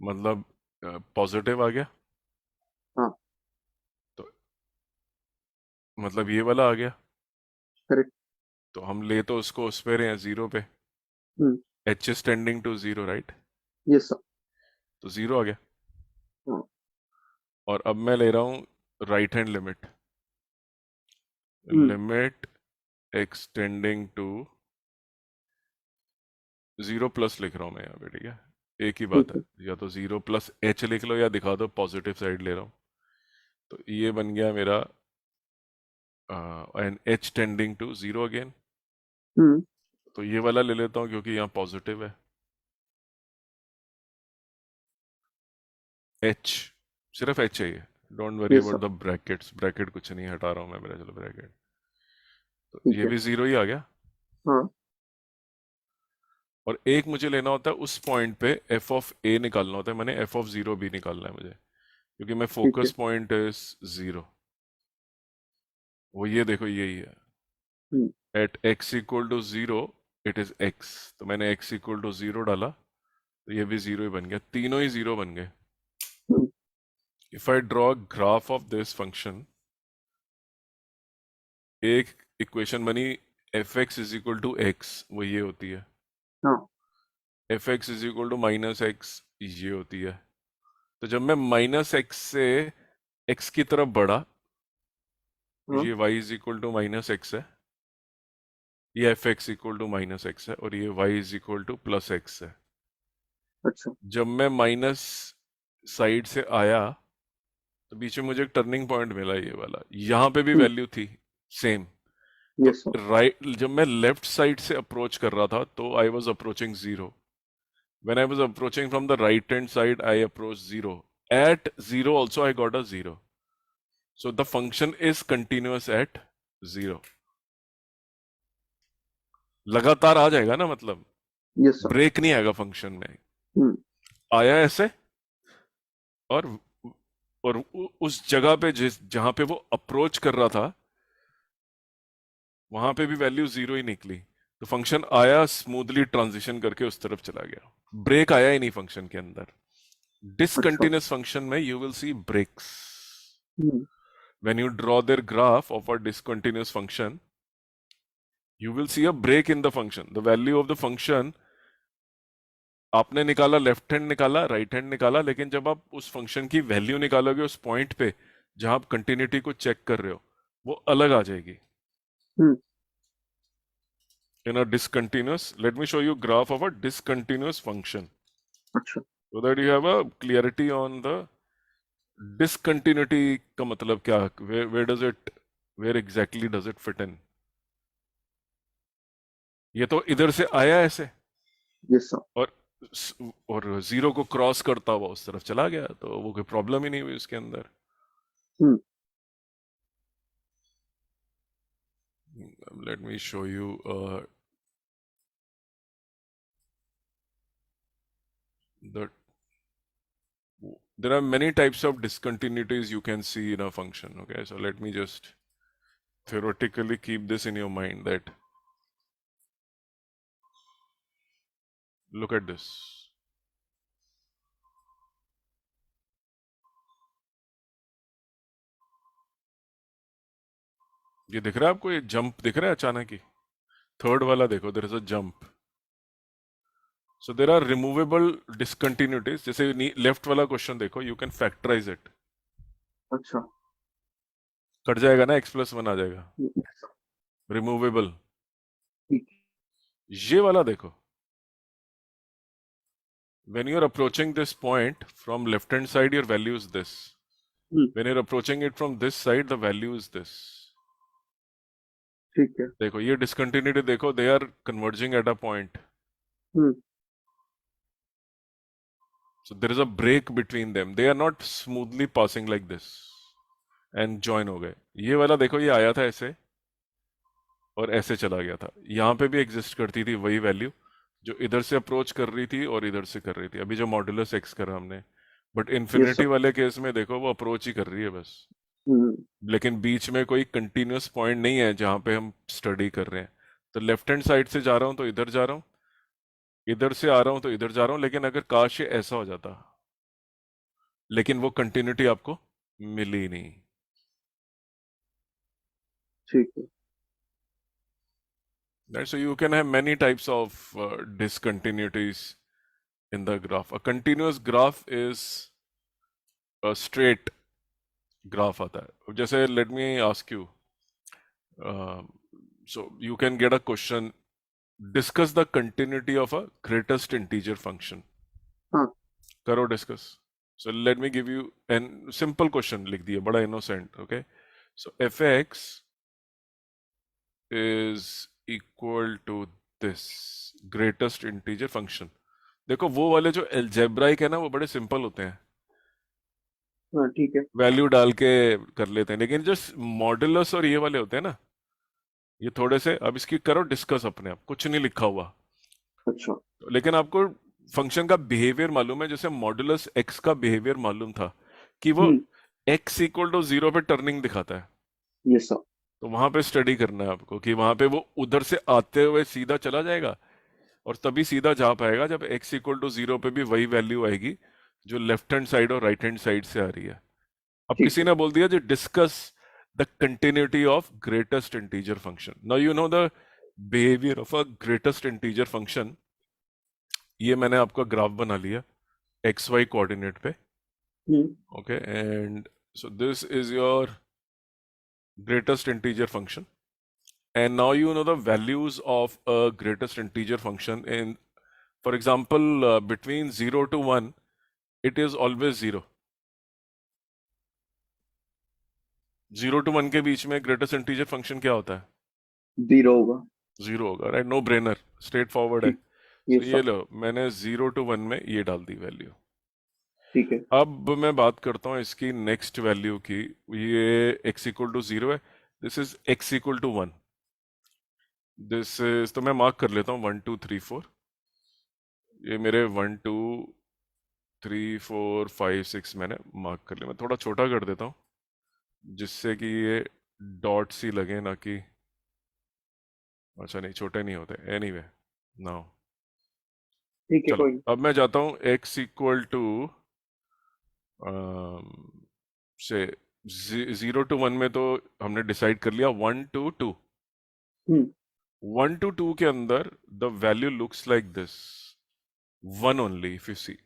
मतलब पॉजिटिव आ गया। हाँ। तो मतलब ये वाला आ गया। करेक्ट। तो हम ले तो उसको उस पे रहे हैं, जीरो पे। Hmm. H is tending to zero, right? ये सब। तो जीरो आ गया। हाँ। और अब मैं ले रहा हूं right hand limit, hmm. Limit x tending to zero plus लिख रहा हूं मैं यहाँ पे, ठीक है? एक ही बात ठीक है, है। या तो जीरो प्लस एच लिख लो या दिखा दो पॉजिटिव साइड ले रहा हूँ। तो ये बन गया मेरा and h tending to zero again. Hmm. तो ये वाला ले लेता हूँ क्योंकि यहाँ पॉजिटिव है। एच, सिर्फ एच चाहिए, डोंट वरी ये अबाउट सब। द ब्रैकेट्स, ब्रैकेट कुछ नहीं हटा रहा हूँ मैं, मेरा चलो ब्रैकेट। तो ठीक ये है। भी जीरो ही आ गया। हाँ। और एक मुझे लेना होता है उस पॉइंट पे एफ ऑफ ए निकालना होता है, मैंने एफ ऑफ जीरो भी निकालना है मुझे, क्योंकि मैं ठीक है। Focus point is zero. वो ये देखो यही है, hmm. At x equal to zero it is x. तो मैंने एक्स इक्वल टू जीरो डाला, तो ये भी जीरो ही बन गया, तीनों ही जीरो बन गए। Hmm. If I draw graph of this function, एक इक्वेशन बनी f x is equal to x, वो ये होती है। हाँ। F x is equal to minus x, ये होती है। तो जब मैं माइनस एक्स से एक्स की तरफ बढ़ा, हाँ। ये y is equal to minus x है, ये f x equal to minus x है, और ये y is equal to plus x है। अच्छा। जब मैं माइनस साइड से आया तो बीच में मुझे एक टर्निंग पॉइंट मिला, ये वाला, यहाँ पे भी हम्म। वैल्यू थी सेम, यस सर। राइट, जब मैं लेफ्ट साइड से अप्रोच कर रहा था तो I was approaching zero. When I was approaching from the right hand side, I approached zero. At zero also I got a zero. So the function is continuous at zero. लगातार आ जाएगा ना, मतलब yes sir. Break नहीं आएगा function में. हम्म। आया ऐसे, और उस जगह पे जहां पे वो अप्रोच कर रहा था वहां पे भी वैल्यू जीरो ही निकली. तो फंक्शन आया, स्मूथली ट्रांजिशन करके उस तरफ चला गया. ब्रेक आया ही नहीं फंक्शन के अंदर. अच्छा। डिसकंटिन्यूअस फंक्शन में you will see breaks. Hmm. When you draw their graph of a discontinuous function, you will see a break in the function. The value of the function, आपने निकाला, left hand निकाला, right hand निकाला, लेकिन जब आप उस function की value निकालोगे उस पॉइंट पे जहां आप कंटिन्यूटी को चेक कर रहे हो, वो अलग आ जाएगी. हम्म। In a discontinuous, let me show you graph of a discontinuous function अच्छा। so that you have a clarity on the discontinuity का मतलब क्या, where does it, where exactly does it fit in. ये तो इधर से आया ऐसे, यस सर। और और जीरो को क्रॉस करता हुआ उस तरफ चला गया, तो वो कोई प्रॉब्लम ही नहीं हुई उसके अंदर. हम्म। Let me show you that there are many types of discontinuities you can see in a function. Okay, so let me just theoretically keep this in your mind that look at this. ये दिख रहा है आपको, ये jump दिख रहा है अचानक ही. थर्ड वाला देखो, there is a jump. So there are removable discontinuities. जैसे लेफ्ट वाला क्वेश्चन देखो, यू कैन फैक्टराइज इट. अच्छा। कट जाएगा ना, x+1 आ जाएगा. Yes sir. रिमूवेबल. ठीक। ये वाला देखो, when you are approaching this point from left hand side, your value is this. Hmm. When you're approaching it from this side, the value is this. ठीक है। देखो ये डिसकंटिन्यूटी देखो, they are converging at a point. Hmm. So there is a break between them. They are not smoothly passing like this and join हो गए. ये वाला देखो, ये आया था ऐसे और ऐसे चला गया था. यहाँ पे भी एग्जिस्ट करती थी वही वैल्यू जो इधर से अप्रोच कर रही थी और इधर से कर रही थी. अभी जो मॉड्यूलस एक्स करा हमने, बट यस इन्फिनिटी सर। वाले केस में देखो वो अप्रोच ही कर रही है बस. हम्म। लेकिन बीच में कोई कंटिन्यूअस पॉइंट नहीं है जहां पे हम स्टडी कर रहे हैं. तो लेफ्ट हैंड साइड से जा रहा हूं तो इधर जा रहा हूं, इधर से आ रहा हूं तो इधर जा रहा हूं. लेकिन अगर काश ये ऐसा हो जाता, लेकिन वो कंटिन्यूटी आपको मिली नहीं. ठीक है। Right? So you can have many types of discontinuities in the graph. A continuous graph is a straight graph आता है. जैसे let me ask you, so you can get a question, discuss the continuity of a greatest integer function. हाँ। करो discuss. So let me give you an simple question लिख दिया, बड़ा innocent. Okay, so fx is equal to this greatest integer function. देखो वो वाले जो algebraic है ना, वो बड़े सिंपल होते हैं, हाँ। ठीक है। वैल्यू डाल के कर लेते हैं. लेकिन जो मॉडुलस और ये वाले होते हैं ना, ये थोड़े से, अब इसकी करो डिस्कस अपने आप, कुछ नहीं लिखा हुआ, अच्छा। लेकिन आपको फंक्शन का बिहेवियर मालूम है. जैसे मॉडुलस एक्स का बिहेवियर मालूम था कि वो हम्म। एक्स इक्वल टू जीरो पे टर्निंग दिखाता है. Yes sir. तो वहां पे स्टडी करना है आपको कि वहां पे वो उधर से आते हुए सीधा चला जाएगा और तभी सीधा जा पाएगा जब एक्स इक्वल टू जीरो पे भी वही वैल्यू आएगी जो लेफ्ट हैंड साइड और राइट हैंड साइड से आ रही है. अब ठीक किसी है। ने बोल दिया जो discuss the continuity of greatest integer function. Now you know the behaviour of a greatest integer function. ये मैंने आपका ग्राफ बना लिया एक्स वाई कोऑर्डिनेट पे. Hmm. Okay, and so this is your greatest integer function, and now you know the values of a greatest integer function. In, for example, between 0 to 1 it is always 0. 0 to 1 के बीच में greatest integer function क्या होता है? Zero होगा। Zero होगा, right? No brainer, straightforward है। ठीक। ये तो ये सब। लो, मैंने 0 to 1 में ये डाल दी वैल्यू। ठीक है। अब मैं बात करता हूँ इसकी नेक्स्ट वैल्यू की। ये x=0 है, this is x=1, this is, तो मैं मार्क कर लेता हूँ 1 2 3 4। ये मेरे 1 2 3 4 5 6 मैंने मार्क कर लिया। मैं थोड़ा छोटा कर देता हूँ जिससे कि ये डॉट्स ही लगे, ना कि, अच्छा नहीं, छोटे नहीं होते। एनीवे, नाउ ठीक है, चलो, कोई नहीं। अब मैं जाता हूँ x=, से 0 to 1 में तो हमने डिसाइड कर लिया 1 to 2। हम्म। 1 to 2 के अंदर the value looks like this, 1 only if you see।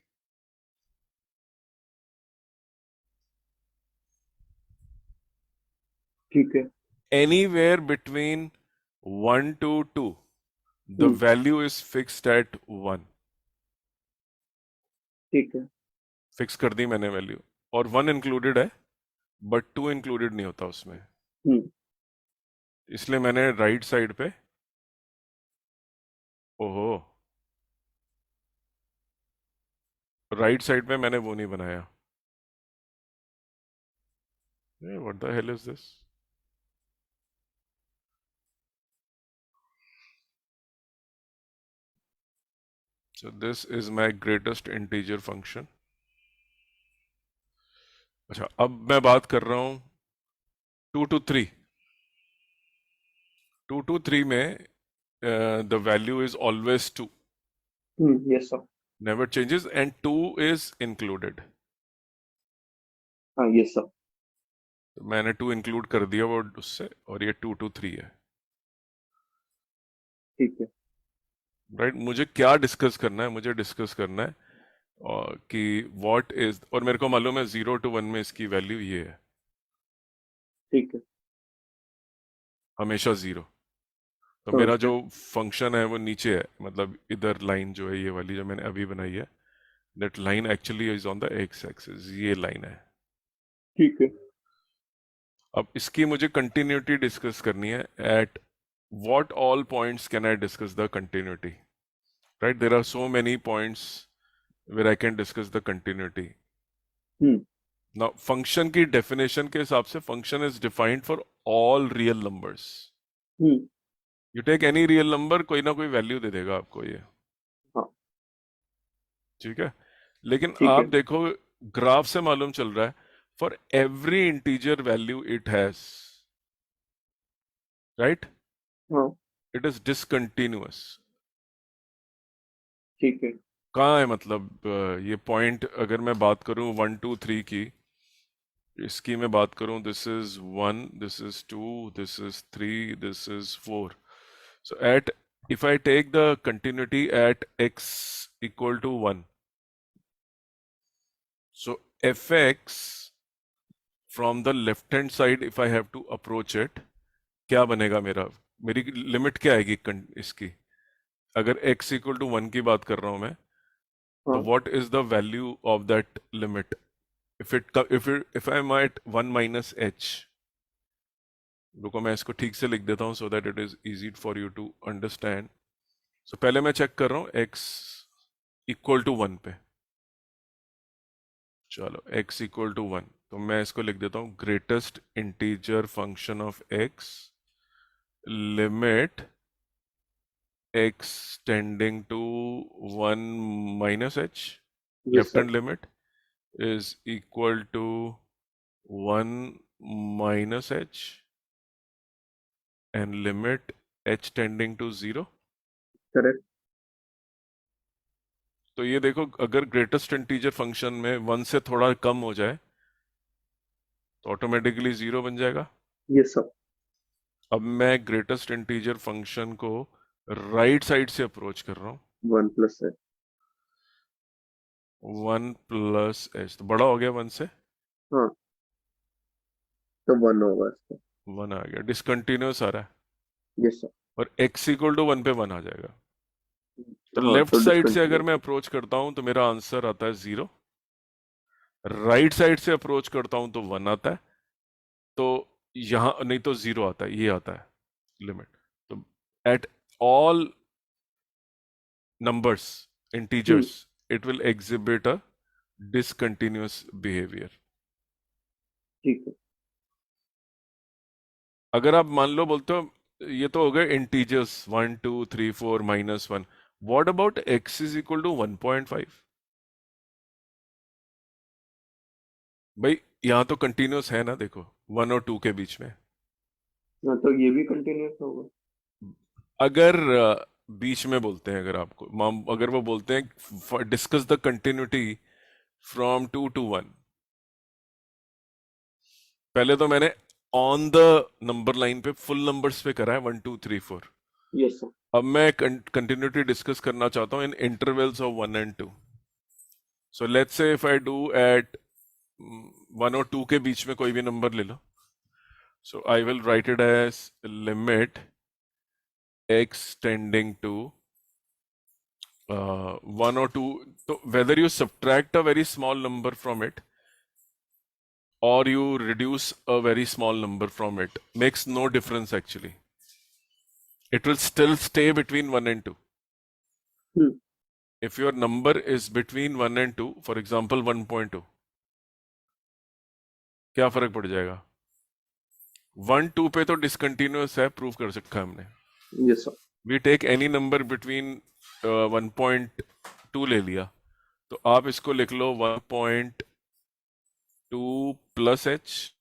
ठीक है। Anywhere between 1 to 2 the hmm. value is fixed at 1। ठीक है। फिक्स कर दी मैंने वैल्यू, और 1 इंक्लूडेड है बट 2 इंक्लूडेड नहीं होता उसमें, हम्म। इसलिए मैंने राइट साइड पे, ओहो, राइट साइड पे मैंने वो नहीं बनाया। What the hell is this? So this is my greatest integer function। अच्छा, अब मैं बात कर रहा हूँ 2 to 3। 2 to 3 में the value is always 2, yes sir. never changes, and 2 is included। हाँ, यस सर। तो मैंने 2 इंक्लूड कर दिया वो उससे, और ये 2 to 3 है, ठीक है। राइट? मुझे क्या डिस्कस करना है? मुझे डिस्कस करना है कि व्हाट इज, और मेरे को मालूम है 0 to 1 में इसकी वैल्यू ये है, ठीक है। हमेशा 0। तो समझ मेरा जो गया। फंक्शन है वो नीचे है, मतलब इधर लाइन जो है, ये वाली जो मैंने अभी बनाई है, that line actually is on the x axis, ये लाइन है। ठीक है। अब इसकी मुझे कंटिन्यूटी डिस्कस करनी है। At what all points can I discuss the continuity? Right? There are so many points where I can discuss the continuity. Hmm. Now, function की definition के हिसाब से function is defined for all real numbers. Hmm. You take any real number, कोई ना कोई value दे देगा आपको ये, हाँ। ठीक है? लेकिन ठीक आप है। देखो, ग्राफ से मालूम चल रहा है for every integer value it has, right, हाँ। It is discontinuous. ठीक है। कहाँ है मतलब ये पॉइंट? अगर मैं बात करूं 1 2 3 की, इसकी मैं बात करूं, this is 1, this is 2, this is 3, this is 4। So at, if I take the continuity at x=1, so fx from the left hand side, if I have to approach it, क्या बनेगा मेरा? मेरी लिमिट क्या आएगी इसकी? अगर x=1 की बात कर रहा हूं मैं, तो हाँ। What is the value of that limit? if I'm at 1 minus h, रुको मैं इसको ठीक से लिख देता हूं so that it is easy for you to understand. So पहले मैं चेक कर रहा हूं x=1 पे। चलो, x=1, तो मैं इसको लिख देता हूं, greatest integer function of x, limit x tending to 1 minus h, yes left sir. Hand limit is equal to 1 minus h and limit h tending to 0। Correct. तो ये देखो, अगर ग्रेटेस्ट इंटीजर फंक्शन में 1 से थोड़ा कम हो जाए तो ऑटोमेटिकली 0 बन जाएगा। Yes sir. अब मैं ग्रेटेस्ट इंटीजर फंक्शन को राइट साइड से अप्रोच कर रहा हूँ, 1 + है। 1 प्लस h, तो बड़ा हो गया 1 से, हाँ, तो 1 होगा इसका। 1 आ गया, डिसकंटिन्यूअस आ रहा है, यस सर। और x=1 पे 1 आ जाएगा। तो हाँ, लेफ्ट तो साइड से अगर मैं डिस्कंटिन्यूअस। अप्रोच करता हूं तो मेरा आंसर आता है 0, राइट साइड से अप्रोच करता हूं तो 1 आता है, तो यहां नहीं तो 0 आता है, ये आता है limit. at all numbers, integers, it will exhibit a discontinuous behavior. ठीक है. अगर आप मान लो बोलते हो ये तो हो गए integers 1 2 3 4 -1, what about x is equal to 1.5? भाई यहाँ तो कंटिन्यूस है ना, देखो 1 और 2 के बीच में. हाँ, तो ये भी कंटिन्यूस होगा. अगर बीच में बोलते हैं, अगर आपको अगर वो बोलते हैं discuss the continuity from 2 to 1, पहले तो मैंने ऑन द नंबर लाइन पे फुल नंबर्स पे करा है 1 2 3 4. Yes sir. अब मैं कंटिन्यूटी डिस्कस करना चाहता हूँ in intervals of 1 and 2. So let's say if I do at 1 और 2 के बीच में कोई भी नंबर ले लो. So I will write it as limit x tending to 1 or 2. तो whether you subtract a very small number from it or you reduce a very small number from it makes no difference actually. It will still stay between 1 and 2. Hmm. If your number is between 1 and 2, for example 1.2, क्या फर्क पड़ जाएगा? 1 2 पे तो discontinuous है, prove कर सकता है हमने. Yes sir. We take any number between 1.2 ले लिया, तो आप इसको लिख लो 1.2 प्लस h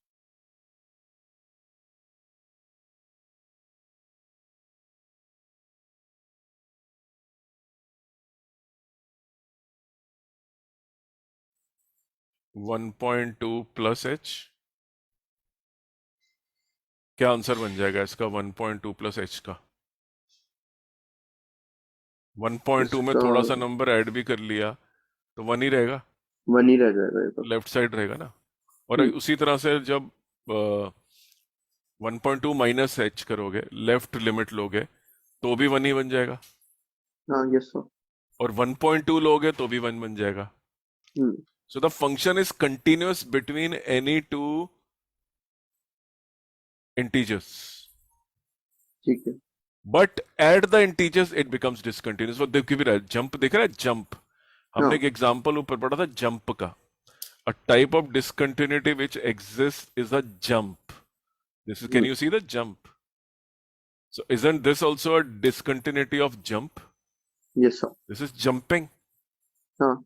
क्या आंसर बन जाएगा इसका 1.2 प्लस h का? 1.2 में इसका थोड़ा सा नंबर ऐड भी कर लिया तो 1 ही रहेगा, 1 ही रह जाएगा ये तो. लेफ्ट साइड रहेगा ना. और हम्म. उसी तरह से जब 1.2 माइनस h करोगे, लेफ्ट लिमिट लोगे तो भी 1 ही बन जाएगा, हाँ. Yes sir. और 1.2 लोगे तो भी 1 बन जाएगा. हम्म. So the function is continuous between any two integers. ठीक है. But at the integers it becomes discontinuous. वो देख भी रहा है, जंप देख रहा है, जंप. हमने हाँ. एक एग्जांपल ऊपर पढ़ा था जंप का. A type of discontinuity which exists is a jump. This is, can you see the jump? So isn't this also a discontinuity of jump? Yes sir. This is jumping. हाँ.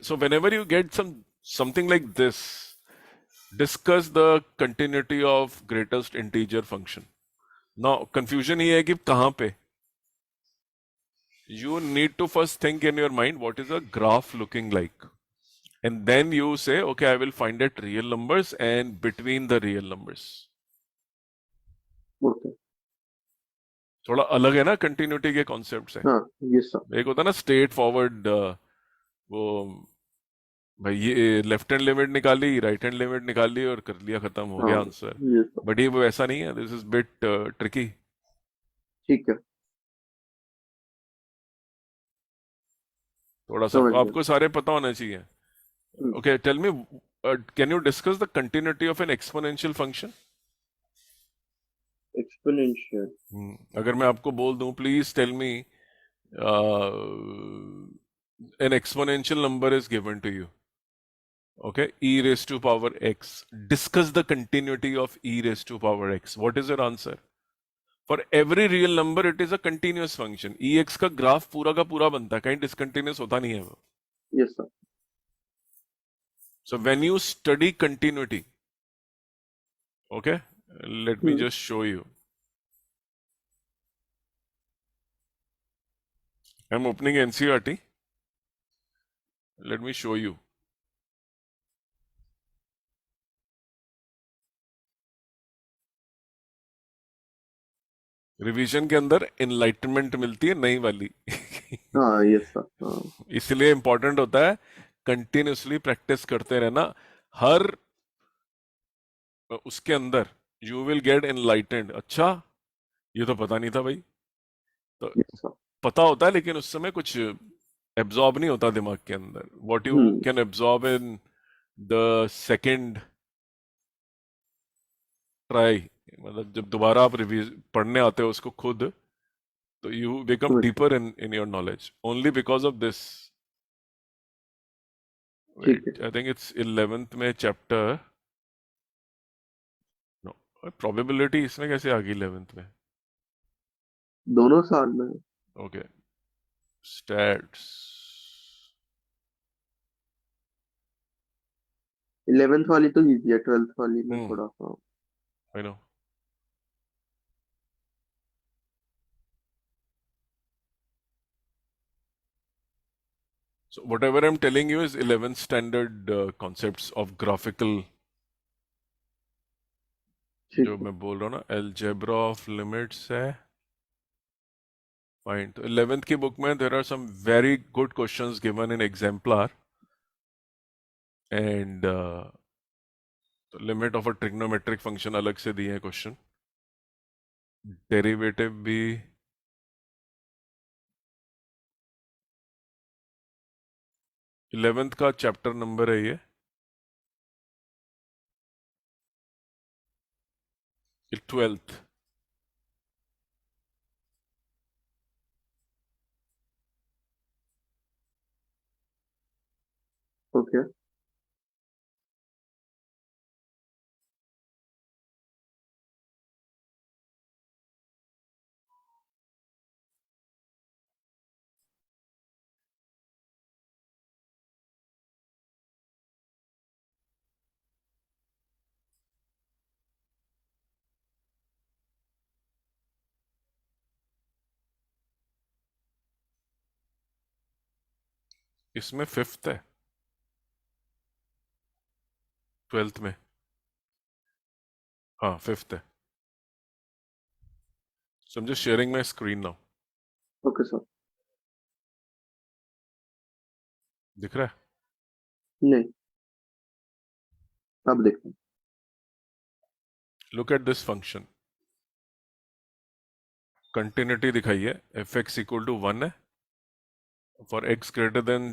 So whenever you get something like this, discuss the continuity of greatest integer function. Now confusion ये है कि कहाँ पे. You need to first think in your mind what is a graph looking like, and then you say okay, I will find it real numbers and between the real numbers. Okay. थोड़ा अलग है ना continuity के concept से. हाँ. Yes sir. एक होता है ना स्ट्रेट फॉरवर्ड, वो भाई ये लेफ्ट हैंड लिमिट निकाली, राइट हैंड लिमिट निकाली और कर लिया, खत्म हो गया हाँ. आंसर. Yes sir. बट ये वो ऐसा नहीं है, दिस इज बिट ट्रिकी. ठीक है. थोड़ा सा समझ गया. आपको सारे पता होना चाहिए. Hmm. Okay, tell me, can you discuss the continuity of an exponential function? Exponential. अगर मैं आपको बोल दूं please tell me an exponential number is given to you, okay, e raised to power x, discuss the continuity of e raised to power x, what is your answer? For every real number it is a continuous function. ex का graph पूरा का पूरा बनता है, कहीं discontinuous होता नहीं है वो. Yes sir. So when you study continuity, okay, let me just show you. I'm opening NCERT. Let me show you. Revision के अंदर एनलाइटमेंट मिलती है नई वाली. हाँ. Yes sir. हाँ. इसलिए इंपॉर्टेंट होता है कंटिन्यूसली प्रैक्टिस करते रहना. हर उसके अंदर यू विल गेट एनलाइटेंड. अच्छा ये तो पता नहीं था भाई. तो यस सर. पता होता है लेकिन उस समय कुछ एब्जॉर्ब नहीं होता दिमाग के अंदर. What you can absorb in the second try, मतलब जब दोबारा आप रिवीज पढ़ने आते हो उसको खुद, तो यू बिकम समझ गया। Deeper in your knowledge only because of this. ठीक है। Wait, I think it's 11th में चैप्टर, नो, प्रोबेबिलिटी इसमें कैसे आ गई 11th में? दोनों साल में। Okay, stats. 11th वाली तो इजी है, 12th वाली में थोड़ा सा। I know. So whatever I'm telling you is 11th standard concepts of graphical, ठीक जो है। मैं बोल रहा हूँ ना, algebra of limits है। फाइन, तो 11th की बुक में there are some very good questions given in exemplar, and तो limit of a trigonometric function अलग से दिए हैं क्वेश्चन, डेरिवेटिव भी। 11th का चैप्टर नंबर है ये 12th। ओके। इसमें 5th है 12th में, हाँ 5th है। समझे, शेयरिंग में स्क्रीन नाउ ओके सर। दिख रहा है? नहीं, अब देखते हैं। Look at this function, continuity दिखाई है, एफ एक्स इक्वल टू 1 है, for x greater than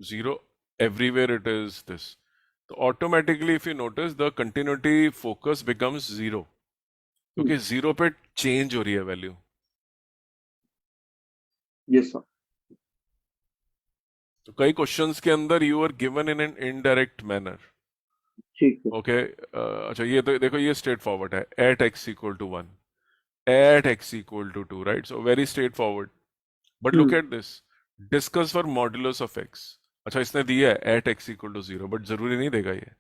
0 everywhere it is this. तो automatically if you notice the continuity focus becomes 0, क्योंकि 0 पे चेंज हो रही है वैल्यू। Yes sir. तो कई क्वेश्चंस के अंदर you are given in an indirect manner. ठीक है। ओके, अच्छा ये तो देखो, ये स्ट्रेट फॉरवर्ड है, at x equal to 1, at x equal to 2, right? So very straightforward. But look at this, discuss for modulus of x. अच्छा, इसने दिया है at x equal to 0, but जरूरी नहीं देगा ये।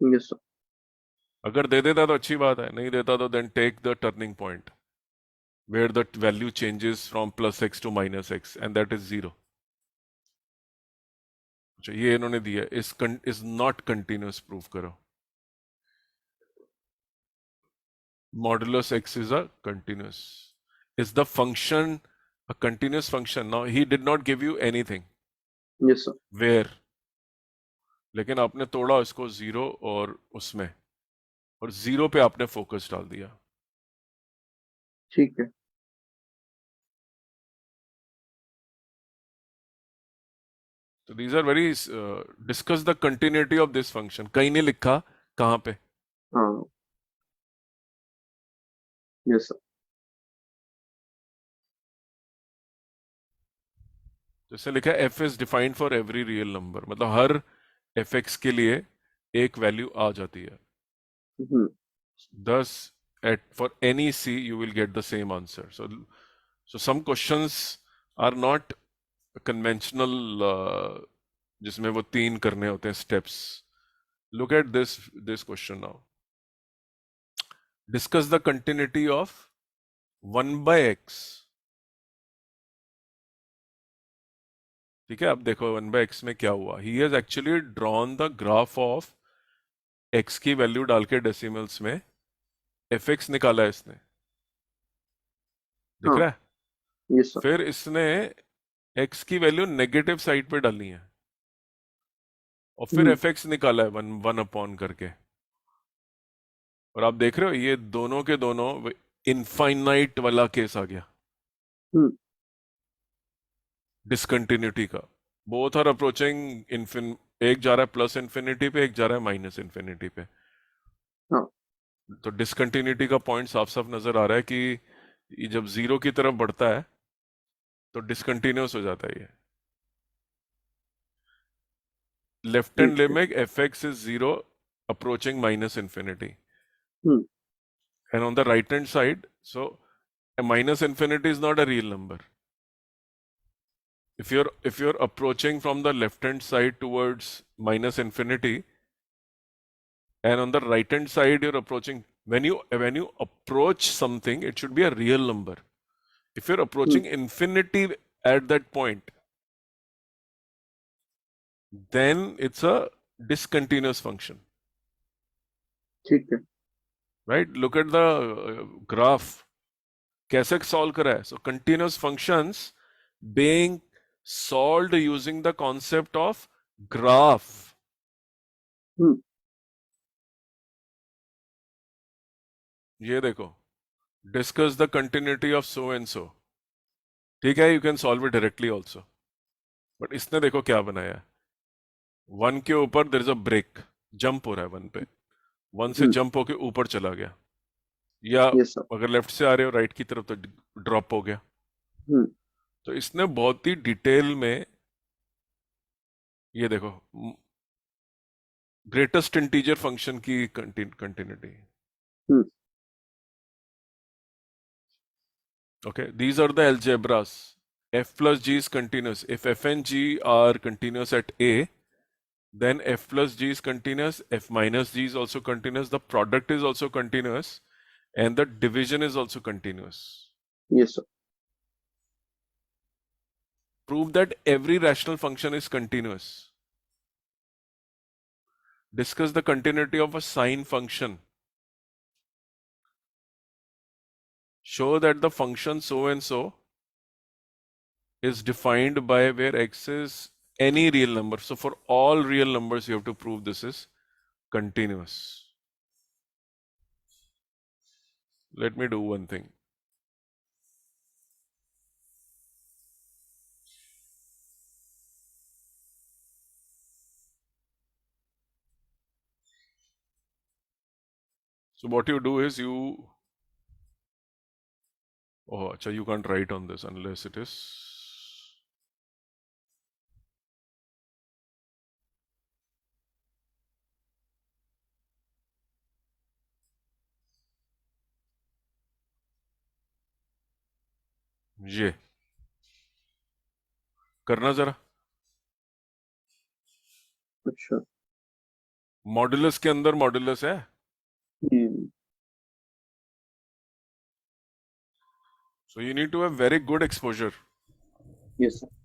Yes sir. अगर दे देता तो अच्छी बात है, नहीं देता तो then take the turning point where the value changes from plus x to minus x, and that is 0। अच्छा, ये इन्होंने दिया, इज नॉट कंटिन्यूस, प्रूव करो। Modulus x is a continuous. Is the function a continuous function? Now he did not give you anything. Yes sir. Where? लेकिन आपने तोड़ा इसको 0 और उसमें, और 0 पे आपने फोकस डाल दिया। ठीक है। तो these are very discuss the continuity of this function। कहीं नहीं लिखा कहाँ पे। हाँ। Yes sir. जैसे लिखा है f is defined for every real number, मतलब हर fx के लिए एक वैल्यू आ जाती है। हम्म। Thus, for any c you will get the same answer. So some questions are not conventional, जिसमें वो 3 करने होते हैं steps. Look at this question now. Discuss the continuity of 1 by x. ठीक है, अब देखो 1 by x में क्या हुआ। He has actually drawn the graph of x की वैल्यू डाल के डेसिमल्स में fx निकाला है इसने, दिख हाँ। रहा है? Yes sir. फिर इसने x की वैल्यू नेगेटिव साइड पे डालनी है, और फिर हम्म। एफ एक्स निकाला है 1 अपॉन करके। और आप देख रहे हो ये दोनों के दोनों इनफाइनाइट वाला केस आ गया हम्म। डिसकंटिन्यूटी का। बोथ आर अप्रोचिंग इन्फिन, एक जा रहा है प्लस इन्फिनिटी पे, एक जा रहा है माइनस इन्फिनिटी पे। हाँ। तो डिसकंटिन्यूटी का पॉइंट साफ साफ नजर आ रहा है कि ये जब जीरो की तरफ बढ़ता है तो डिसकंटिन्यूस हो जाता है ये। लेफ्ट हैंड ठीक है। Limit F x is zero approaching minus infinity, hmm and on the right hand side, so minus infinity is not a real number. If you're approaching from the left hand side towards minus infinity, and on the right hand side you're approaching, when you approach something, it should be a real number. If you're approaching infinity at that point, then it's a discontinuous function, ठीक है। right? Look at the graph. कैसे solve करा है? So continuous functions being solved using the concept of graph. हम्म ये देखो, discuss the continuity of so and so. ठीक है, you can solve it directly also, but इसने देखो क्या बनाया है। वन के ऊपर there is a break, jump हो रहा है वन पे, वन से हम्म जंप होके ऊपर चला गया, या यस सर। अगर लेफ्ट से आ रहे हो राइट की तरफ तो ड्रॉप हो गया। हम्म तो इसने बहुत ही डिटेल में, ये देखो, ग्रेटेस्ट इंटीजर फंक्शन की continuity. Hmm Okay, these are the algebras. F plus g is continuous. If f and g are continuous at A, then f plus g is continuous, f minus g is also continuous, the product is also continuous, and the division is also continuous. Yes sir. Prove that every rational function is continuous. Discuss the continuity of a sine function. Show that the function so and so is defined by where x is any real number. So for all real numbers, you have to prove this is continuous. Let me do one thing. So what you do is you, oh, acha, you can't write on this unless it is, ये करना जरा। अच्छा। Modulus के अंदर modulus है, हम्म so you need to have very good exposure. Yes sir.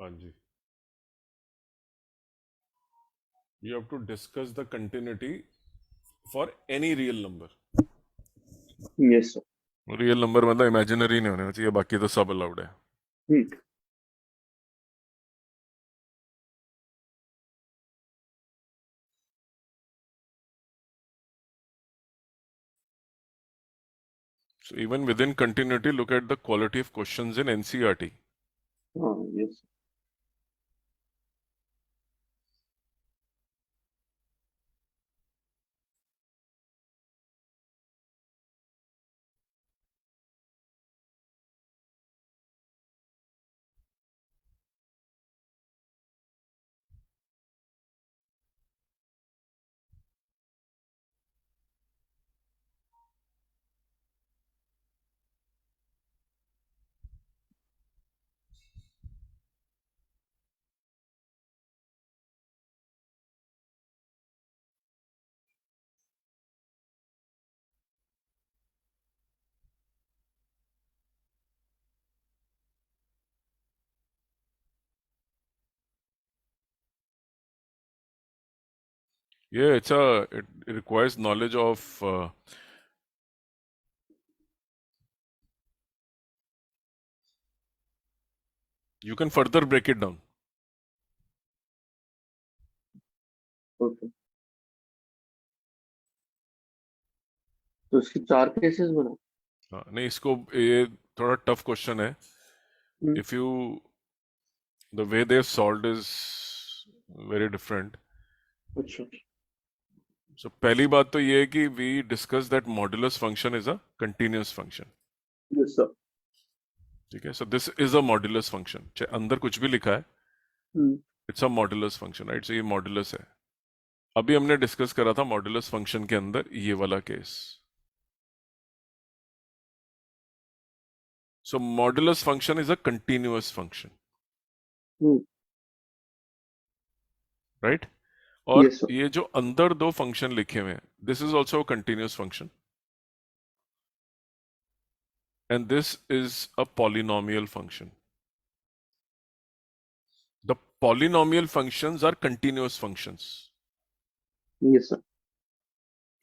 हाँ जी, you have to discuss the continuity for any real number. Yes sir. Real number मतलब imaginary नहीं होना चाहिए, बाकी तो सब अलाउड है। हम्म So even within continuity, look at the quality of questions in NCERT. हाँ, yes. Yeah, it requires knowledge of you can further break it down. Okay, तो इसके 4 केसेस बना। हाँ, नहीं इसको ये थोड़ा टफ क्वेश्चन है. हम्म, If you the way they've solved is very different. अच्छा, So पहली बात तो ये है कि we discussed that modulus function is a continuous function. Yes sir. ठीक है. So this is a modulus function. चाहे अंदर कुछ भी लिखा है, हम्म, it's a modulus function, right? So ये modulus है. अभी हमने डिस्कस करा था मॉड्यूलस फंक्शन के अंदर ये वाला case. So modulus function is a continuous function, hmm, right? और यस सर। ये जो अंदर दो फंक्शन लिखे हुए हैं, this is also a continuous function and this is a polynomial function. The polynomial functions are continuous functions. Yes sir.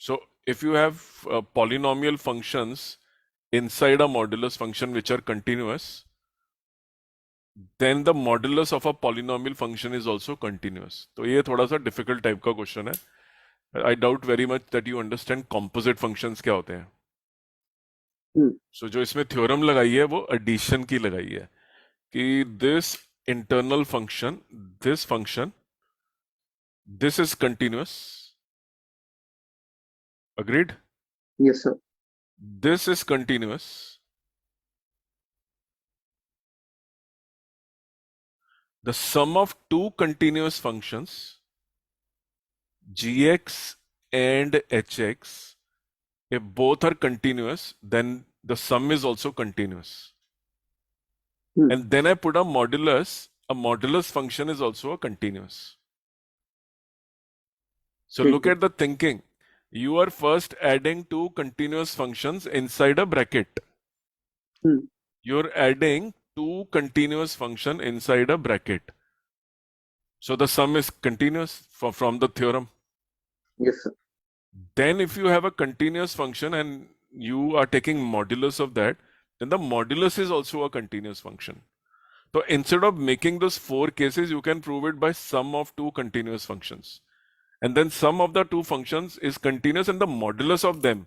So if you have polynomial functions inside a modulus function which are continuous, then the modulus of a polynomial function is also continuous. तो ये थोड़ा सा difficult type का question है. I doubt very much that you understand composite functions क्या होते हैं. हम्म, सो जो इसमें थ्योरम लगाई है वो एडिशन की लगाई है कि this internal function, this function, this is continuous. Agreed? Yes sir. This is continuous. The sum of two continuous functions gx and hx, if both are continuous, then the sum is also continuous. Hmm, And then I put a modulus. A modulus function is also a continuous. So ठीक look है। at the thinking. You are first adding two continuous functions inside a bracket. Hmm, You're adding two continuous function inside a bracket. So the sum is continuous from the theorem. Yes sir. Then if you have a continuous function and you are taking modulus of that, then the modulus is also a continuous function. So instead of making those four cases, you can prove it by sum of two continuous functions. And then sum of the two functions is continuous and the modulus of them,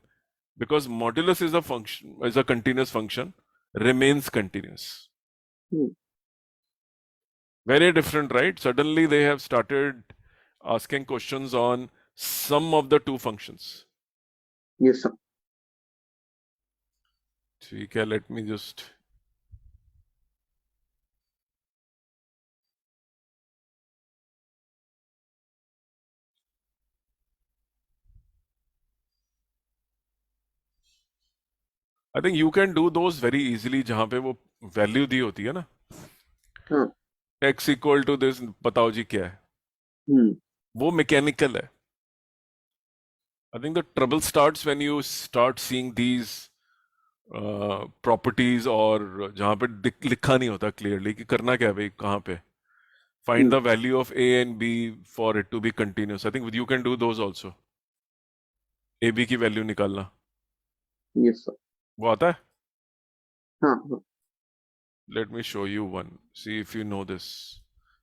because modulus is a function, is a continuous function, remains continuous. Hmm, Very different, right? Suddenly they have started asking questions on sum of the two functions. Yes sir. ठीक है, let me just I think you can do those very easily जहां पे वो value दी होती है ना, हाँ। x equal to this, बताओ जी क्या है. हम्म, वो मैकेनिकल है. I think the trouble starts when you start seeing these properties, और जहां पे लिखा नहीं होता क्लियरली कि करना क्या है भाई, कहाँ पे find hmm, the value of a and b for it to be continuous. I think you can do those also. A b की वैल्यू निकालना यस सर। वो आता है. हाँ, हाँ। Let me show you one. See if you know this.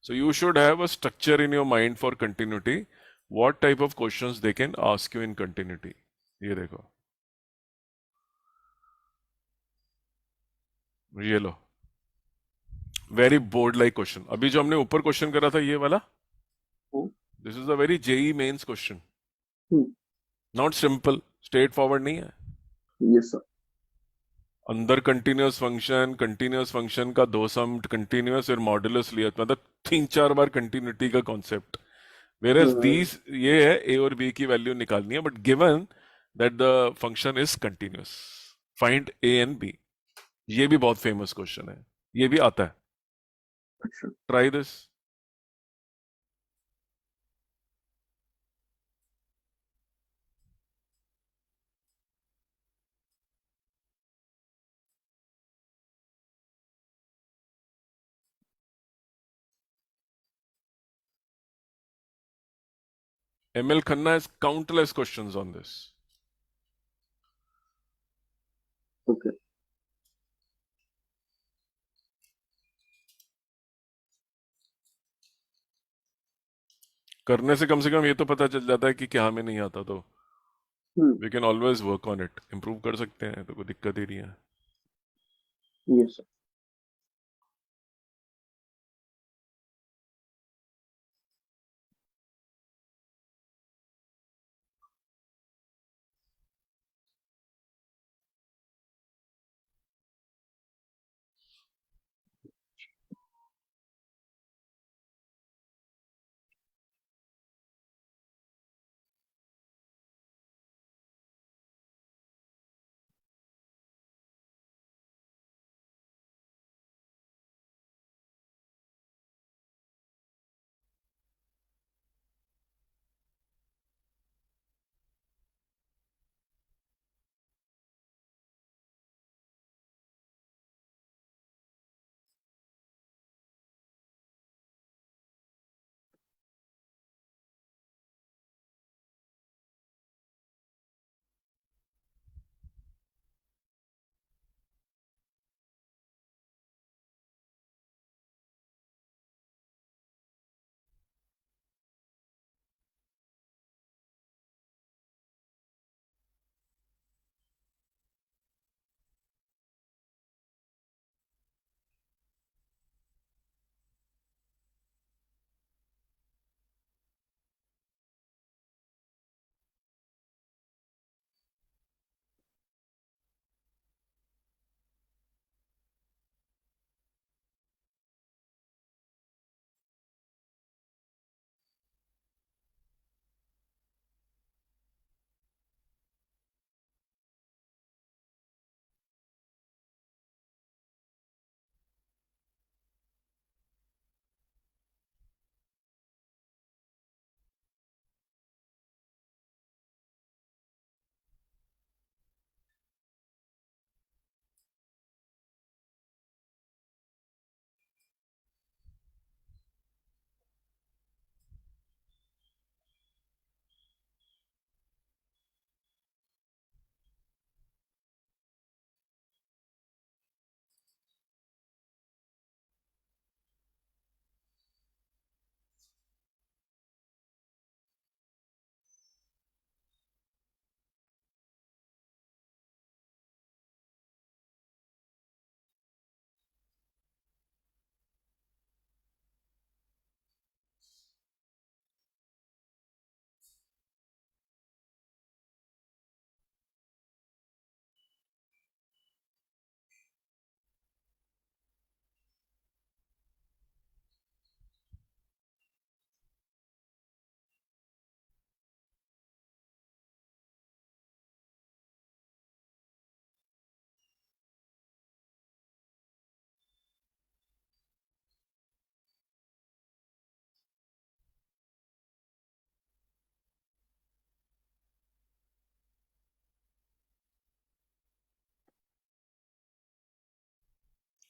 So you should have a structure in your mind for continuity. What type of questions they can ask you in continuity. ये देखो, ये लो. Very board like question. अभी जो हमने ऊपर question करा था ये वाला, hmm, this is a very JEE Mains question. Hmm, not simple, straightforward नहीं है। Yes sir. अंदर कंटिन्यूअस फंक्शन का दो सम कंटिन्यूअस और मॉड्यूलस लिया, मतलब 3-4 बार कंटिन्यूटी का concept. Whereas hmm, these, ये है ए और बी की वैल्यू निकालनी है, but given that the function is continuous, find a and b. ये भी बहुत फेमस क्वेश्चन है, ये भी आता है। अच्छा। Try this. ML Khanna has countless questions on this. Okay. करने से कम ये तो पता चल जाता है कि क्या हमें नहीं आता, तो hmm, we can always work on it, improve कर सकते हैं, तो कोई दिक्कत ही नहीं है। Yes sir.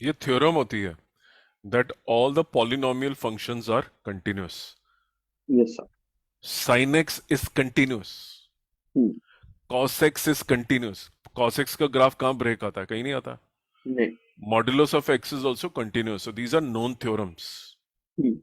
ये थ्योरम होती है that all the polynomial functions are continuous. Yes sir. sin x is continuous, hmm, cos x is continuous. cos x का ग्राफ कहाँ ब्रेक आता है? कहीं नहीं आता। नहीं। Modulus of x is also continuous. So these are known theorems. हम्म,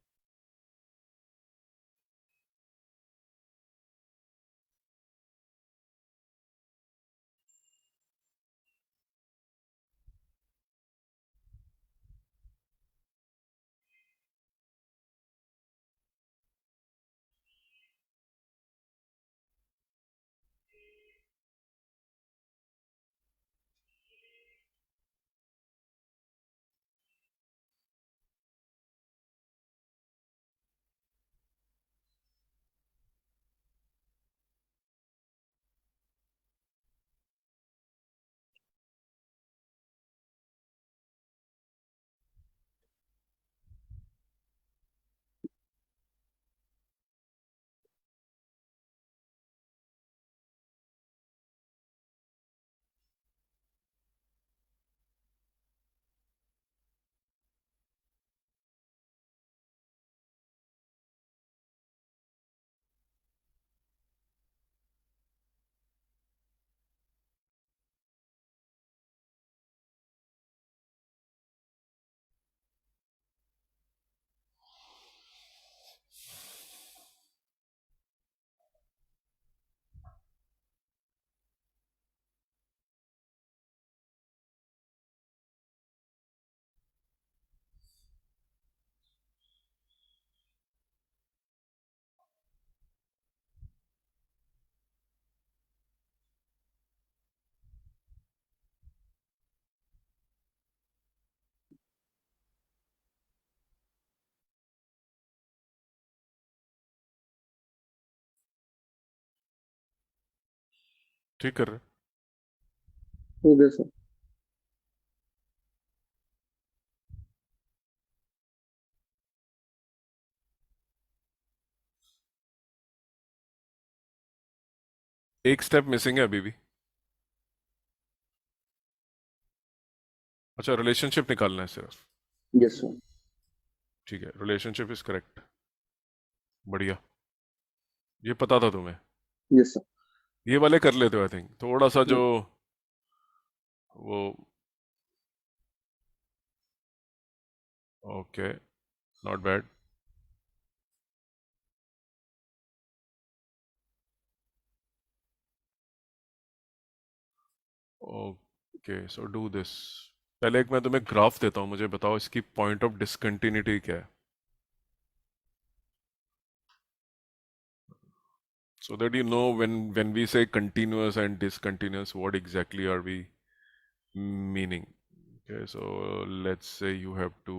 ठीक कर रहे हो। हो गया सर। एक स्टेप मिसिंग है अभी भी। अच्छा, रिलेशनशिप निकालना है सिर्फ। Yes sir. ठीक है, रिलेशनशिप इज करेक्ट। बढ़िया। ये पता था तुम्हें। Yes sir. ये वाले कर लेते हो आई थिंक, थोड़ा सा जो वो। Okay, not bad. Okay, so do this. पहले एक मैं तुम्हें ग्राफ देता हूँ, मुझे बताओ इसकी पॉइंट ऑफ डिसकंटिन्यूटी क्या है, so that you know when we say continuous and discontinuous, what exactly are we meaning. Okay, so let's say you have to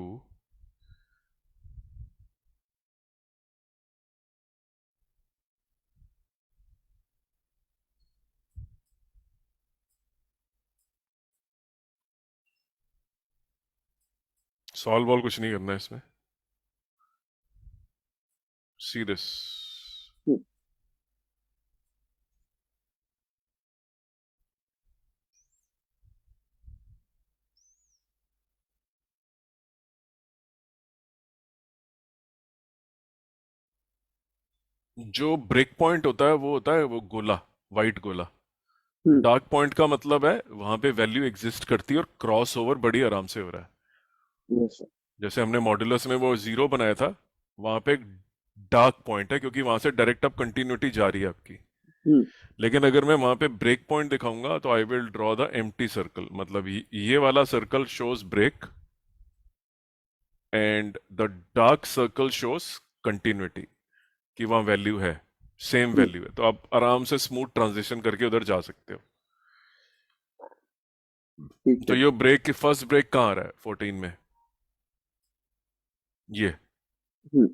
solve wall कुछ नहीं करना है इसमें। See this. जो ब्रेक पॉइंट होता है वो होता है वो गोला, वाइट गोला। डार्क पॉइंट का मतलब है वहां पे वैल्यू एग्जिस्ट करती है और क्रॉस ओवर बड़ी आराम से हो रहा है। Yes sir. जैसे हमने मॉड्यूलस में वो जीरो बनाया था, वहां पे एक डार्क पॉइंट है क्योंकि वहां से डायरेक्ट अब कंटिन्यूटी जा रही है आपकी। लेकिन अगर मैं वहां पे ब्रेक पॉइंट दिखाऊंगा तो I will draw the empty circle, मतलब ये वाला circle shows break and the dark circle shows continuity, कि वहां वैल्यू है, सेम वैल्यू है, तो आप आराम से स्मूथ ट्रांजिशन करके उधर जा सकते हो। ठीक तो है। ये ब्रेक, फर्स्ट ब्रेक कहाँ आ रहा है 14 में, ये हम्म।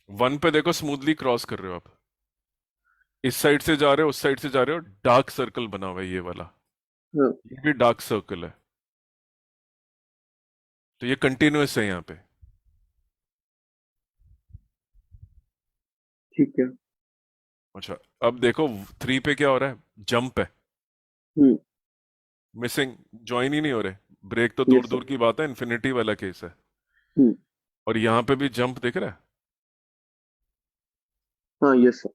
1 पे देखो स्मूथली क्रॉस कर रहे हो आप, इस साइड से जा रहे हो उस साइड से जा रहे हो, डार्क सर्कल बना हुआ है ये वाला, हाँ। ये भी डार्क सर्कल है, तो ये कंटिन्यूअस है यहाँ पे। ठीक है। अच्छा, अब देखो 3 पे क्या हो रहा है, जंप है, हम्म। मिसिंग, ज्वाइन ही नहीं हो रहे। ब्रेक तो दूर यस दूर सर। की बात है, इन्फिनिटी वाला केस है। हम्म। और यहाँ पे भी जंप दिख रहा है, हाँ यस सर।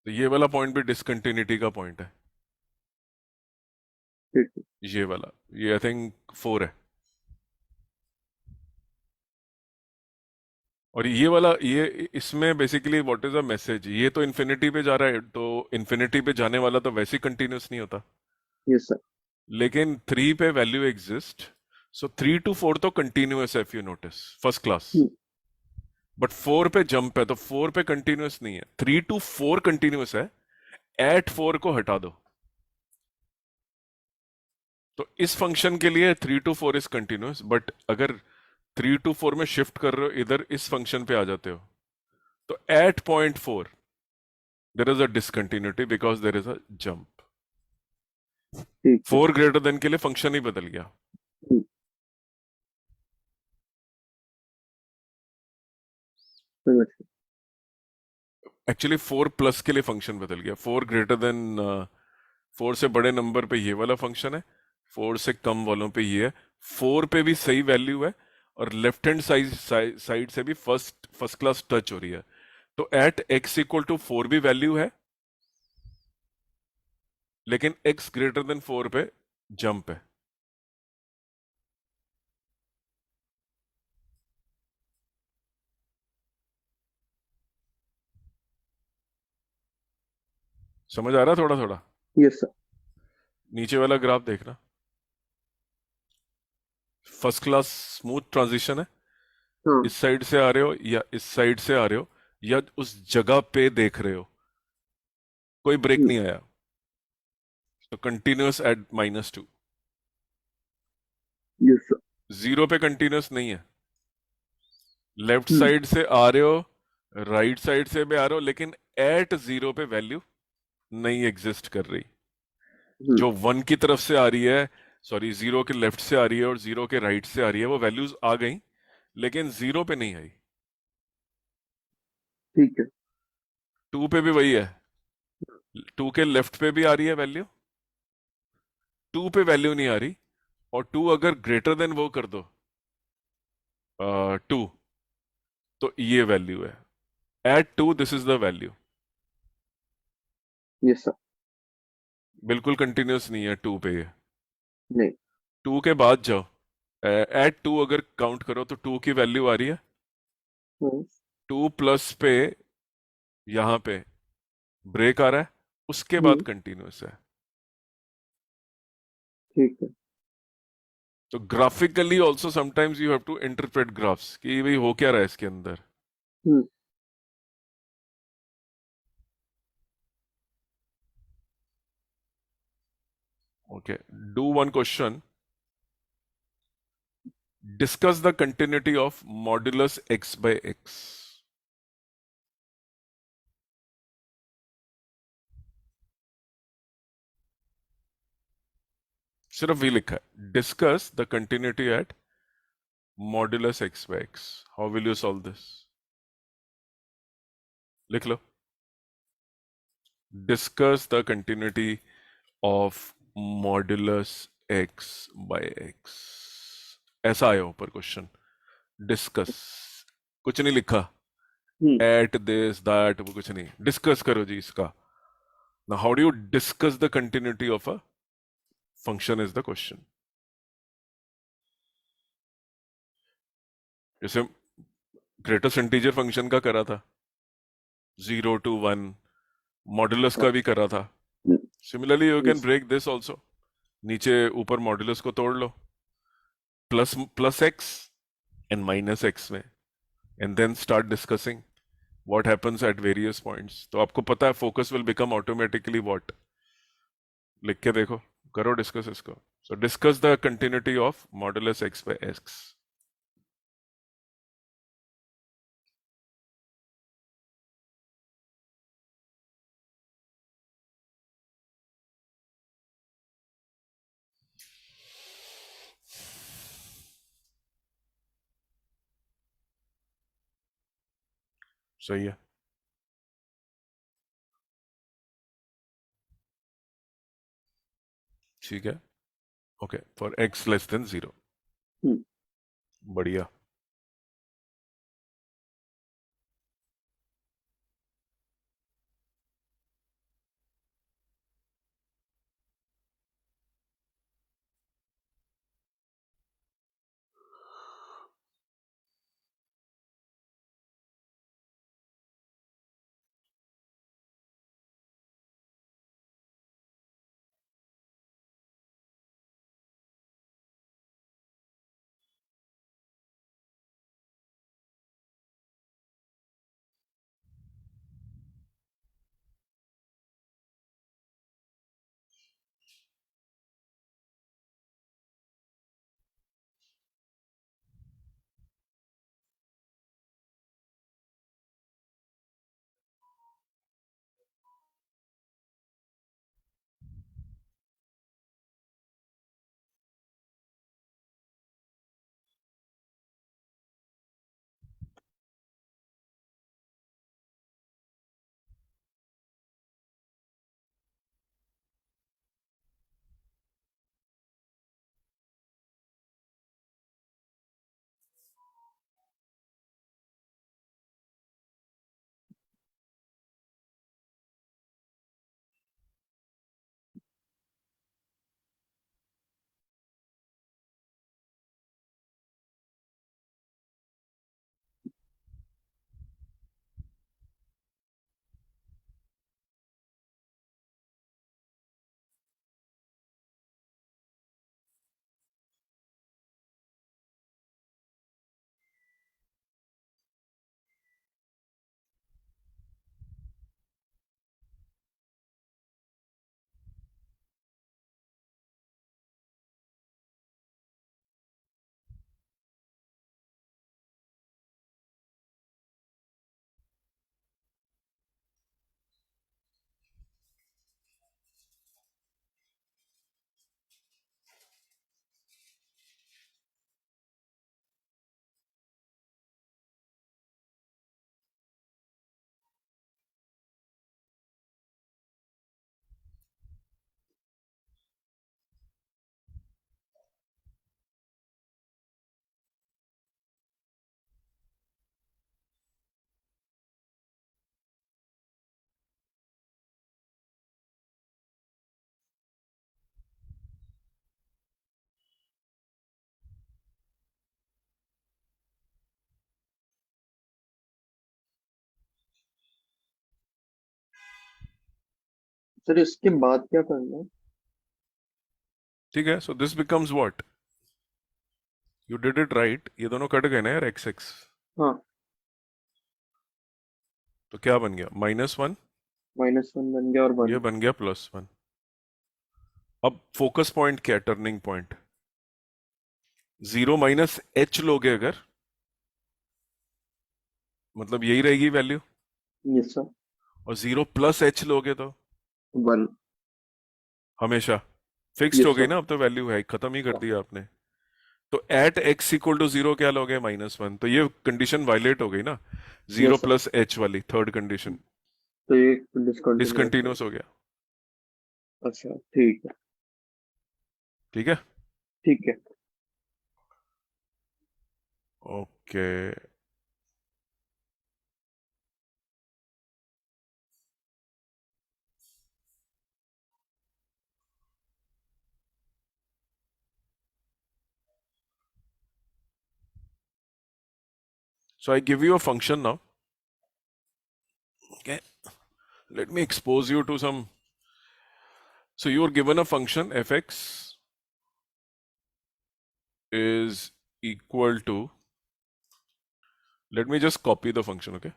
तो ये वाला पॉइंट भी डिसकंटिन्यूटी का पॉइंट है, ठीक है। ये वाला, ये आई थिंक 4 है। और ये वाला, ये इसमें basically what is a message, ये तो इन्फिनिटी पे जा रहा है, तो इन्फिनिटी पे जाने वाला तो वैसे ही कंटिन्यूस नहीं होता। Yes sir. लेकिन 3 पे वैल्यू एग्जिस्ट, सो 3 to 4 तो कंटिन्यूस है, if you notice, first class. Hmm. But 4 पे जंप है, तो 4 पे कंटिन्यूस नहीं है, 3 to 4 कंटिन्यूस है, एट 4 को हटा दो। तो इस फंक्शन के लिए 3 to 4 इज कंटिन्यूस, बट अगर 3 to 4 में शिफ्ट कर रहे हो इधर, इस फंक्शन पे आ जाते हो, तो at point 4 there is a discontinuity because there is a jump. ठीक है। 4 ग्रेटर देन के लिए फंक्शन ही बदल गया। हम्म। समझ गया। एक्चुअली 4 प्लस के लिए फंक्शन बदल गया, 4 ग्रेटर देन, 4 से बड़े नंबर पे ये वाला फंक्शन है, 4 से कम वालों पे ये है। 4 पे भी सही वैल्यू है, और लेफ्ट हैंड साइड से भी फर्स्ट फर्स्ट क्लास टच हो रही है, तो एट x इक्वल टू 4 भी वैल्यू है, लेकिन x ग्रेटर देन 4 पे जंप है। समझ आ रहा है थोड़ा थोड़ा। Yes sir. नीचे वाला ग्राफ देखना, फर्स्ट क्लास स्मूथ ट्रांजिशन है, हाँ। इस साइड से आ रहे हो या इस साइड से आ रहे हो, या उस जगह पे देख रहे हो, कोई ब्रेक हम्म। नहीं आया, तो कंटिन्यूअस एट -2। Yes sir. 0 पे कंटिन्यूअस नहीं है, लेफ्ट हम्म। साइड से आ रहे हो, राइट साइड से भी आ रहे हो, लेकिन एट 0 पे वैल्यू नहीं एग्जिस्ट कर रही। हम्म, जो वन की तरफ से आ रही है, सॉरी जीरो के लेफ्ट से आ रही है और जीरो के राइट से आ रही है, वो वैल्यूज आ गई लेकिन जीरो पे नहीं आई। ठीक है। टू पे भी वही है, टू के लेफ्ट पे भी आ रही है वैल्यू, टू पे वैल्यू नहीं आ रही, और टू अगर ग्रेटर देन वो कर दो, टू, तो ये वैल्यू है। At two this is the value. Yes sir. बिल्कुल कंटिन्यूअस नहीं है टू पे ये। नहीं। टू के बाद जाओ, एट टू अगर काउंट करो तो टू की वैल्यू आ रही है, हम्म, टू प्लस पे यहां पे ब्रेक आ रहा है, उसके बाद हम्म, कंटिन्यूअस है। ठीक है। तो graphically also sometimes you have to interpret graphs कि भाई हो क्या रहा है इसके अंदर। Hmm, okay, do one question, discuss the continuity of modulus x by x. सिर्फ भी लिखा है, discuss the continuity at modulus x by x. How will you solve this? लिख लो, discuss the continuity of modulus x by x. ऐसा आया ऊपर question, discuss, कुछ नहीं लिखा, हम्म, एट दिस दैट, वो कुछ नहीं, डिस्कस करो जी इसका। Now how do you discuss the continuity of a function is the question. जैसे ग्रेटेस्ट इंटीजर फंक्शन का करा था, जीरो टू वन, मॉड्यूलस हाँ, का भी करा था। Hmm, similarly you can yes. Break this also, नीचे ऊपर मॉड्यूलस को तोड़ लो, plus plus x and minus x में, and then start discussing what happens at various points. तो आपको पता है focus will become automatically what. लिख के देखो, करो डिस्कस इसको। So discuss the continuity of modulus x by x. सही है, ठीक है। Okay, for x less than zero. Hmm, बढ़िया। सर इसके बाद क्या करना है? ठीक है, so this becomes what, you did it right, ये दोनों कट गए ना यार, एक्स एक्स, हाँ, तो क्या बन गया, -1, -1 बन गया और ये 1। बन गया +1। अब फोकस पॉइंट क्या है, टर्निंग पॉइंट, 0 - h लोगे अगर, मतलब यही रहेगी वैल्यू, यस सर। और 0 + h लोगे तो 1। हमेशा फिक्स्ड हो यस गई सर। ना, अब तो वैल्यू है, खत्म ही कर हाँ। दिया आपने। तो एट x = 0 क्या लोगे, -1, तो ये कंडीशन वायलेट हो गई ना, 0 यस सर। + h वाली थर्ड कंडीशन, तो ये डिसकंटिन्यूअस है। डिसकंटिन्यूस हो गया। अच्छा ठीक है। ठीक है, ठीक है। Okay. So I give you a function now. Okay, let me expose you to some. So you are given a function f(x) is equal to. Let me just copy the function. Okay.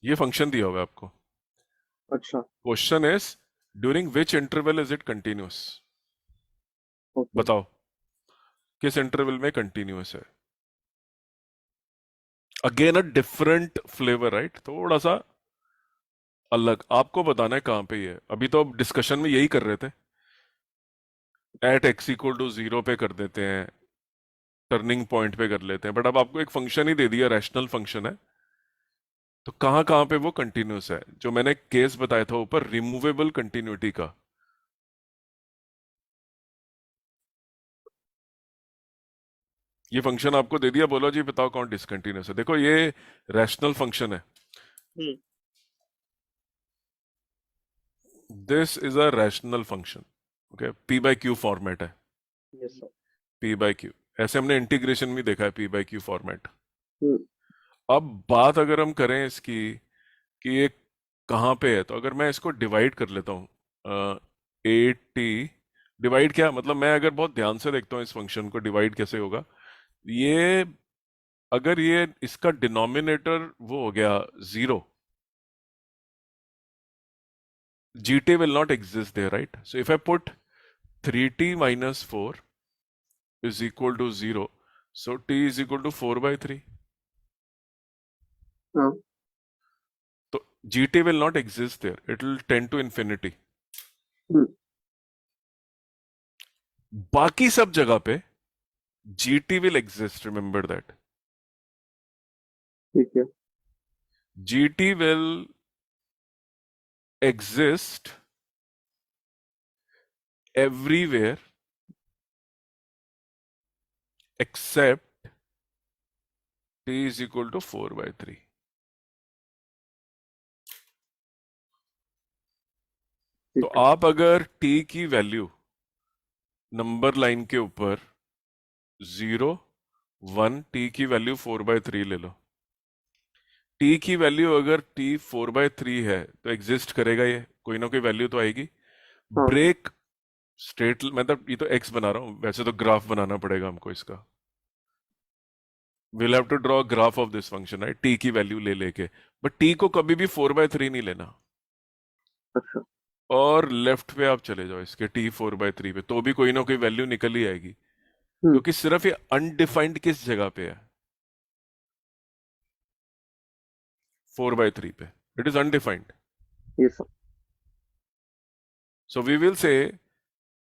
ये function दिया हुआ है आपको। अच्छा। Question is during which interval is it continuous, okay. बताओ किस interval में continuous है। Again a different flavour, right, थोड़ा सा अलग, आपको बताना है कहाँ पे ये है। अभी तो अब डिस्कशन में यही कर रहे थे, एट x = 0 पे कर देते हैं, टर्निंग पॉइंट पे कर लेते हैं, बट अब आपको एक फंक्शन ही दे दिया, रैशनल फंक्शन है, तो कहाँ कहाँ पे वो कंटिन्यूअस है, जो मैंने केस बताया था ऊपर रिमूवेबल कंटिन्यूटी का। ये फंक्शन आपको दे दिया, बोलो जी बताओ कौन डिसकंटिन्यूअस है। देखो ये रैशनल फंक्शन है, hmm. This is a rational function. Okay, p/q format है, यस सर। p/q, ऐसे हमने इंटीग्रेशन भी देखा है, p/q फॉर्मेट। हम्म। अब बात अगर हम करें इसकी कि ये कहाँ पे है, तो अगर मैं इसको डिवाइड कर लेता हूँ, 80, डिवाइड क्या मतलब, मैं अगर बहुत ध्यान से देखता हूँ इस फंक्शन को, डिवाइड कैसे होगा, ये अगर ये इसका डिनोमिनेटर वो हो गया 0, gt will not exist there, right? So if I put 3t - 4 is equal to 0, so t is equal to 4/3. हाँ। तो gt will not exist there, it will tend to infinity. हम्म। बाकी सब जगह पे gt will exist, remember that. ठीक है। gt will exist everywhere except t is equal to 4/3. तो ठीक है। आप अगर t की वैल्यू नंबर लाइन के ऊपर 0, 1, t की वैल्यू 4/3 ले लो, t की वैल्यू अगर t 4/3 है तो एग्जिस्ट करेगा, ये कोई ना कोई वैल्यू तो आएगी। हाँ। ब्रेक स्टेट, मतलब ये तो x बना रहा हूं, वैसे तो ग्राफ बनाना पड़ेगा हमको इसका, we'll have to draw a graph of this function, right, t की वैल्यू ले लेके, बट t को कभी भी 4/3 नहीं लेना। अच्छा। और लेफ्ट पे आप चले जाओ इसके t 4/3 पे, तो भी कोई ना कोई वैल्यू निकल ही आएगी, हम्म। क्योंकि सिर्फ ये अनडिफाइंड किस जगह पे है, 4/3 पे, इट इज अनडिफाइंड। ये sir. So we will say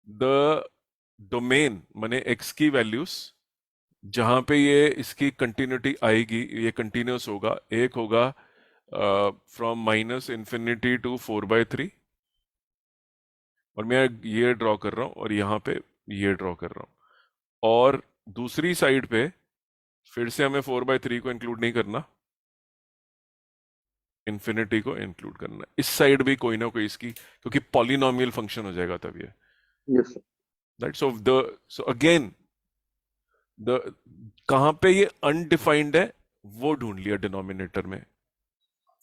the domain माने x की वैल्यूज जहां पे ये इसकी कंटिन्यूटी आएगी, ये कंटिन्यूस होगा, एक होगा फ्रॉम -∞ to 4/3, और मैं ये ड्रॉ कर रहा हूं और यहाँ पे ये ड्रॉ कर रहा हूं। और दूसरी साइड पे फिर से हमें 4/3 को इंक्लूड नहीं करना, इन्फिनिटी को इंक्लूड करना। इस साइड भी कोई ना कोई इसकी, क्योंकि पॉलिनोमियल फंक्शन हो जाएगा तब ये। Yes sir. Right, so again the कहां पे ये अनडिफाइंड है वो ढूंढ लिया डिनोमिनेटर में।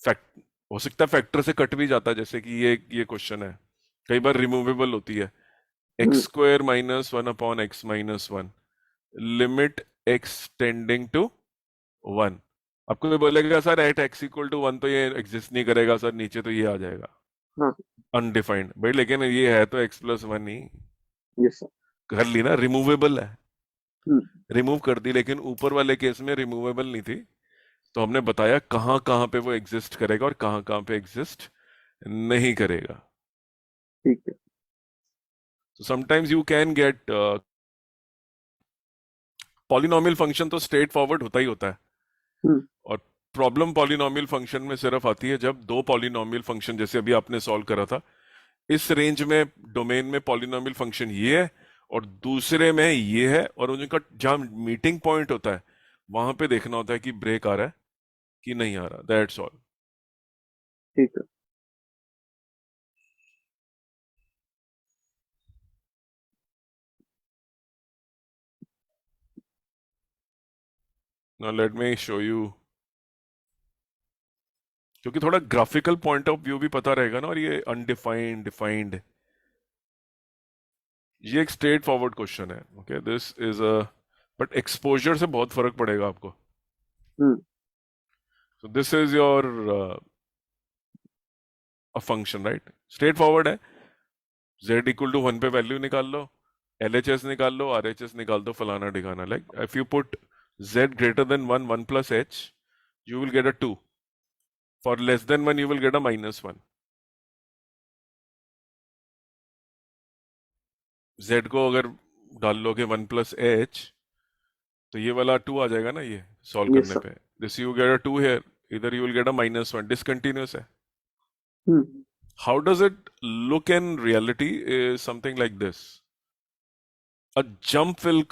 फैक्ट हो सकता है फैक्टर से कट भी जाता है, जैसे कि ये क्वेश्चन है, कई बार रिमूवेबल होती है। X square minus one upon x minus one, limit x tending to one. आपको ये बोलेगा sir at x equal to one तो ये एग्जिस्ट नहीं करेगा सर, नीचे तो ये आ जाएगा हाँ। अनडिफाइंड। भाई लेकिन ये है तो एक्स प्लस वन ही। Yes sir. कर ली ना, रिमूवेबल है, हम्म। रिमूव कर दी। लेकिन ऊपर वाले केस में रिमूवेबल नहीं थी, तो हमने बताया कहाँ कहाँ पे वो एग्जिस्ट करेगा और कहाँ कहाँ पे एग्जिस्ट नहीं करेगा। ठीक है। So sometimes you can get polynomial function तो स्ट्रेट फॉरवर्ड होता ही होता है, हम्म। और प्रॉब्लम पॉलिनोमियल फंक्शन में सिर्फ आती है जब दो पॉलिनोमियल फंक्शन, जैसे अभी आपने सॉल्व करा था, इस रेंज में डोमेन में पॉलिनोमियल फंक्शन ये है और दूसरे में ये है, और उनका जहां मीटिंग पॉइंट होता है वहां पे देखना होता है कि ब्रेक आ रहा है कि नहीं आ रहा। That's all. ठीक है। Now let me show you, क्योंकि थोड़ा ग्राफिकल पॉइंट ऑफ व्यू भी पता रहेगा ना, और ये अनडिफाइंड डिफाइंड, ये एक स्ट्रेट फॉरवर्ड क्वेश्चन है। Okay, this is a, but exposure से बहुत फर्क पड़ेगा आपको। Hmm. So this is your a function, right, straightforward है। z इक्वल टू वन पे वैल्यू निकाल लो, LHS निकाल लो, RHS निकाल दो, फलाना ढिकाना। Like if you put z greater than one, one plus h, you will get a 2. For less than 1 you will get a -1. z को अगर डाल लोगे 1 प्लस h, तो ये वाला 2 आ जाएगा ना, ये सॉल्व यस करने सर। पे। This you get a 2 here, इधर you will get a -1, discontinuous है। Hmm. How does it look in reality? Is something like this, a jump will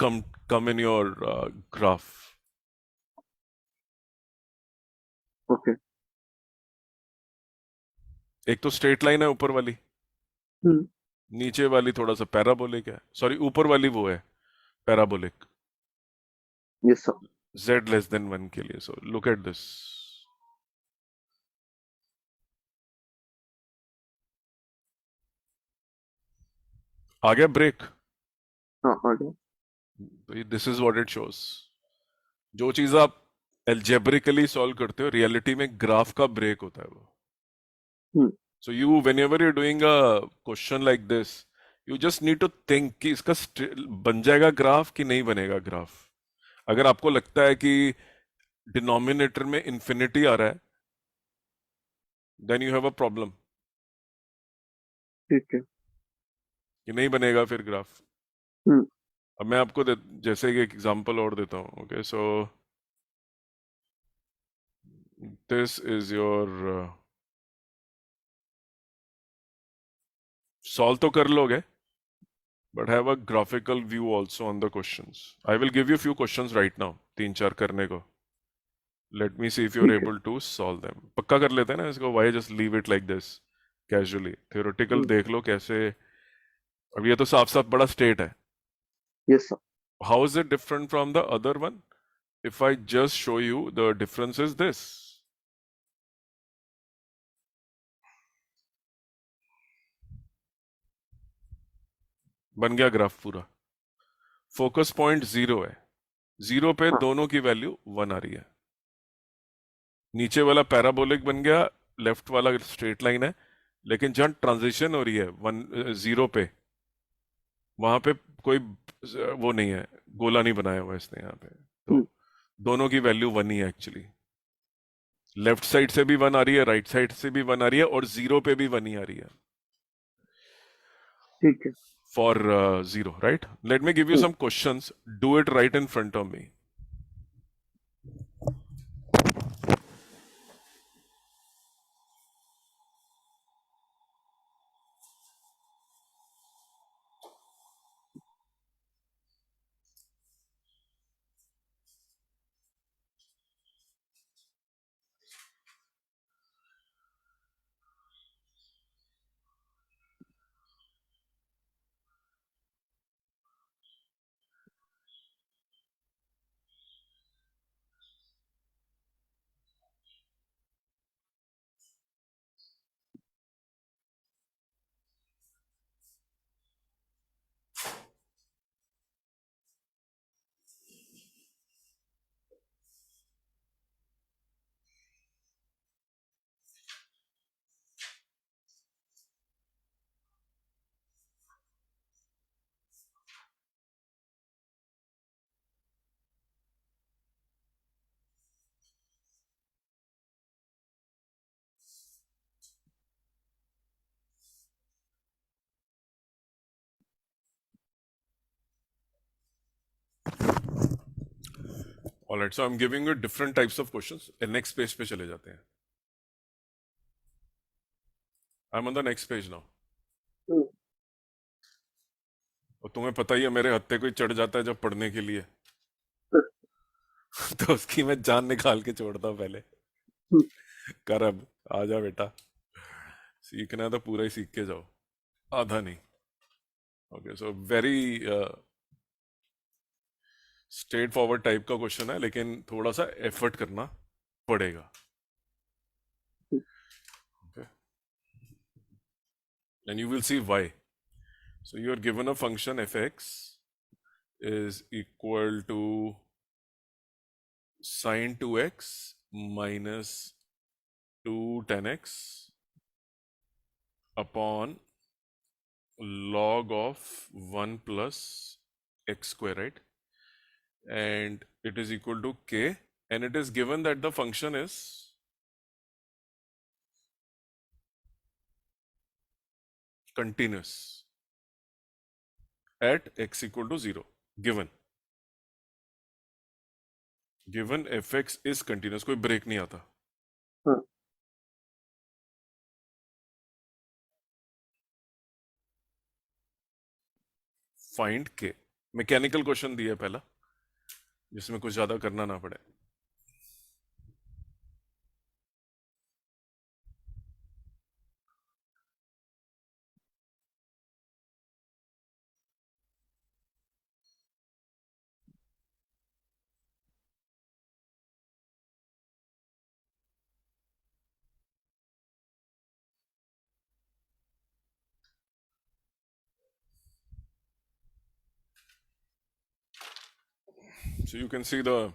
come in your graph. Okay. एक तो straight line है ऊपर वाली, हम्म। नीचे वाली थोड़ा सा पैराबोलिक है, सॉरी ऊपर वाली वो है parabolic, yes sir. z less than 1 के लिए। सो लुक एट दिस, आ गया ब्रेक। हाँ आ गया। This is what it shows. जो चीज आप एल्जेब्रिकली सॉल्व करते हो, रियलिटी में ग्राफ का ब्रेक होता है वो। Hmm. So you whenever you doing a question like this, you just need to think कि इसका बन जाएगा ग्राफ कि नहीं बनेगा ग्राफ। अगर आपको लगता है कि डिनोमिनेटर में इंफिनिटी आ रहा है, then you have a problem, ठीक है। कि नहीं बनेगा फिर ग्राफ। हम्म। अब मैं आपको जैसे एक एग्जांपल और देता हूँ। Okay, so this is your, solve तो कर लोगे, but have a graphical view also on the questions. I will give you few questions right now, तीन चार करने को। Let me see if you're ठीक है। able to solve them. पक्का कर लेते हैं ना इसको? Why just leave it like this casually? Theoretical हम्म। देख लो कैसे। अब ये तो साफ साफ बड़ा स्टेट है। Yes sir. How is it different from the other one? If I just show you, the difference is this. बन गया ग्राफ पूरा, फोकस पॉइंट 0 है, 0 पे हाँ। दोनों की वैल्यू 1 आ रही है। नीचे वाला पैराबोलिक बन गया, लेफ्ट वाला स्ट्रेट लाइन है, लेकिन जहां ट्रांजिशन हो रही है वन, 0 पे, वहां पे कोई वो नहीं है, गोला नहीं बनाया हुआ इसने यहाँ पे। तो हम्म। दोनों की वैल्यू 1 ही है एक्चुअली। लेफ्ट साइड से भी 1 आ रही है, राइट साइड से भी 1 आ रही है, और 0 पे भी 1 ही आ रही है ठीक है। For 0, right. Let me give you hmm. Some questions, do it right in front of me. Alright, so I am giving you different types of questions. Next page पे चले जाते हैं. I am on the next page now. Hmm, और तुम्हें पता ही है मेरे हत्थे कोई चढ़ जाता है जब पढ़ने के लिए. तो उसकी मैं जान निकाल के छोड़ता हूँ पहले. हम्म, कर अब, आ जा बेटा. सीखना है तो पूरा ही सीख के जाओ, आधा नहीं. ओके, सो वेरी स्ट्रेट फॉरवर्ड टाइप का क्वेश्चन है, लेकिन थोड़ा सा एफर्ट करना पड़ेगा. Okay. And you will see why. So you are given a function fx is equal to sine 2x minus 2 tan x upon log of 1 plus x square, right? And it is equal to k, and it is given that the function is continuous at x equal to 0. Given fx is continuous, कोई break नहीं आता. हाँ, find के. Mechanical question दिया है पहला, जिसमें कुछ ज्यादा करना ना पड़े. So you can see the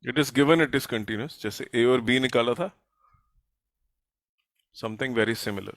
it is given it is continuous, जैसे a और b निकाला था, something very similar.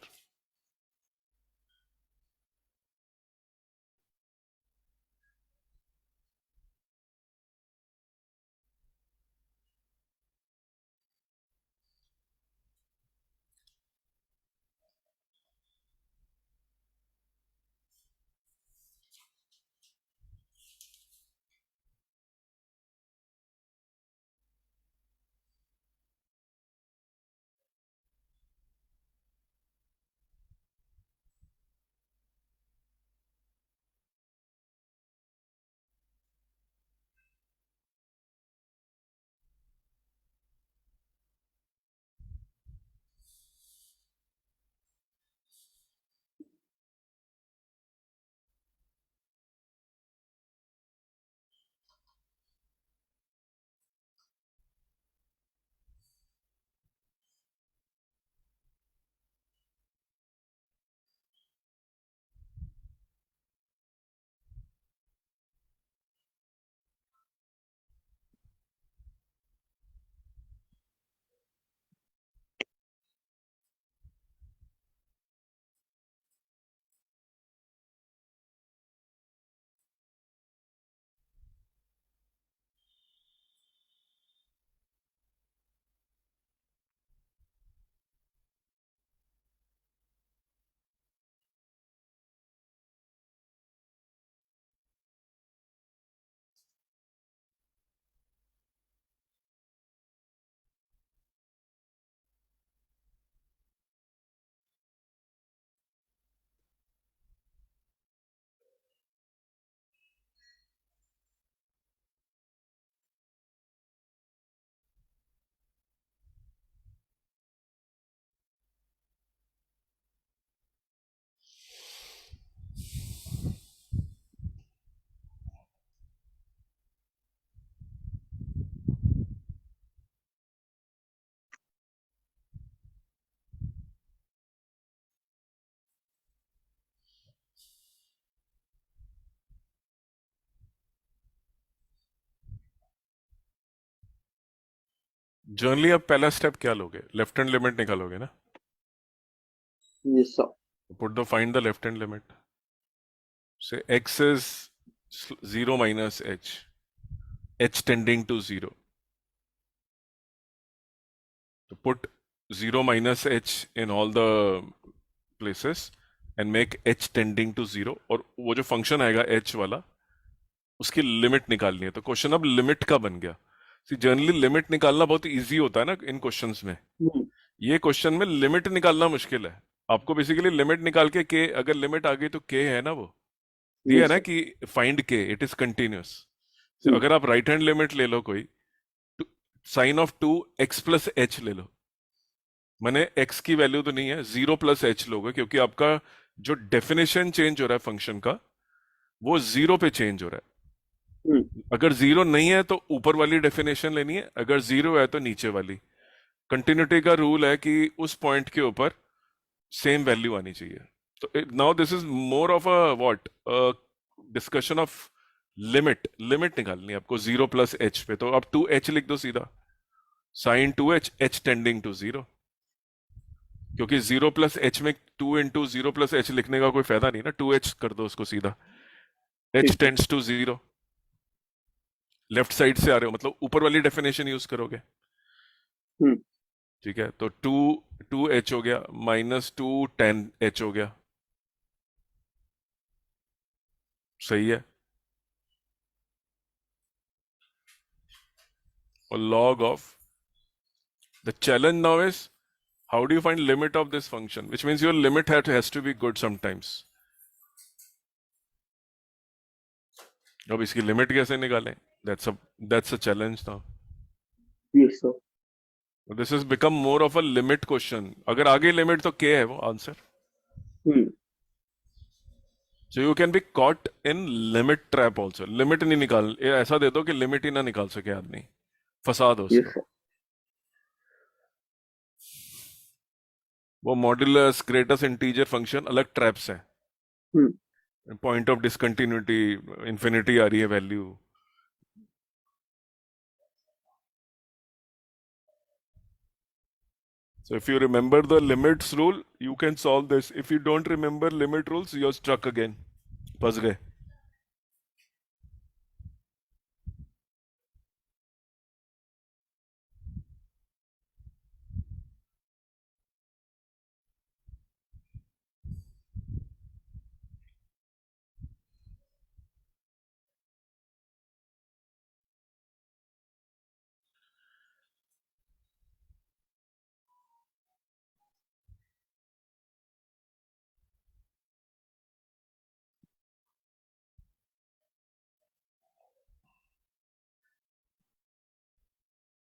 जनरली आप पहला स्टेप क्या लोगे? लेफ्ट हैंड लिमिट निकालोगे ना? Yes sir. Put the find the left hand limit से x is 0 minus h tending to 0. So put 0 minus h in all the places and make h tending to 0, और वो जो function आएगा h वाला उसकी limit निकालनी है। तो क्वेश्चन अब लिमिट का बन गया। सी जनरली लिमिट निकालना बहुत इजी होता है ना इन क्वेश्चंस में, हम्म। ये क्वेश्चन में लिमिट निकालना मुश्किल है। आपको बेसिकली लिमिट निकाल के के अगर लिमिट आ गई तो के है ना, वो दिया है यस ना सर। कि फाइंड के, इट इज कंटिन्यूअस। हम्म। अगर आप राइट हैंड लिमिट ले लो कोई, sign of 2x plus H ले लो, मैंने x की वैल्यू तो नहीं है, 0 प्लस एच लोगे, क्योंकि आपका जो डेफिनेशन चेंज हो रहा है फंक्शन का वो 0 पे चेंज हो रहा हम्म। है। अगर 0 नहीं है तो ऊपर वाली डेफिनेशन लेनी है, अगर 0 है तो नीचे वाली। कंटिन्यूटी का रूल है कि उस पॉइंट के ऊपर सेम वैल्यू आनी चाहिए। तो now this is more of a what discussion of limit. Limit निकालनी है आपको 0 प्लस एच पे, तो आप 2h लिख दो सीधा, sign 2h, h tending to 0। क्योंकि 0 प्लस एच में 2 इंटू 0 प्लस एच लिखने का कोई फायदा नहीं ना, 2h कर दो उसको सीधा, h ठीक है। Tends to 0। लेफ्ट साइड से आ रहे हो मतलब ऊपर वाली डेफिनेशन यूज करोगे। हम्म। ठीक है, तो 2h हो गया माइनस 10h हो गया, सही है। और log of the challenge now is how do you find limit of this function, which means your limit has to be good sometimes. अब इसकी लिमिट कैसे निकालें? that's a challenge now. Yes sir. This is become more of a limit question. अगर आगे limit तो के है वो answer. Hmm. So you can be caught in limit trap also. Limit नहीं निकाल, ऐसा दे दो कि लिमिट ही ना निकाल सके आदमी, फंसा दो यस उसको। सर। वो मॉड्यूलस ग्रेटेस्ट इंटीजर फंक्शन अलग ट्रैप्स है। हम्म। पॉइंट ऑफ डिसकंटिन्यूटी, इंफिनिटी आ रही है value. So if you remember the limits rule, you can solve this. If you don't remember limit rules, you're stuck again. फंस गए।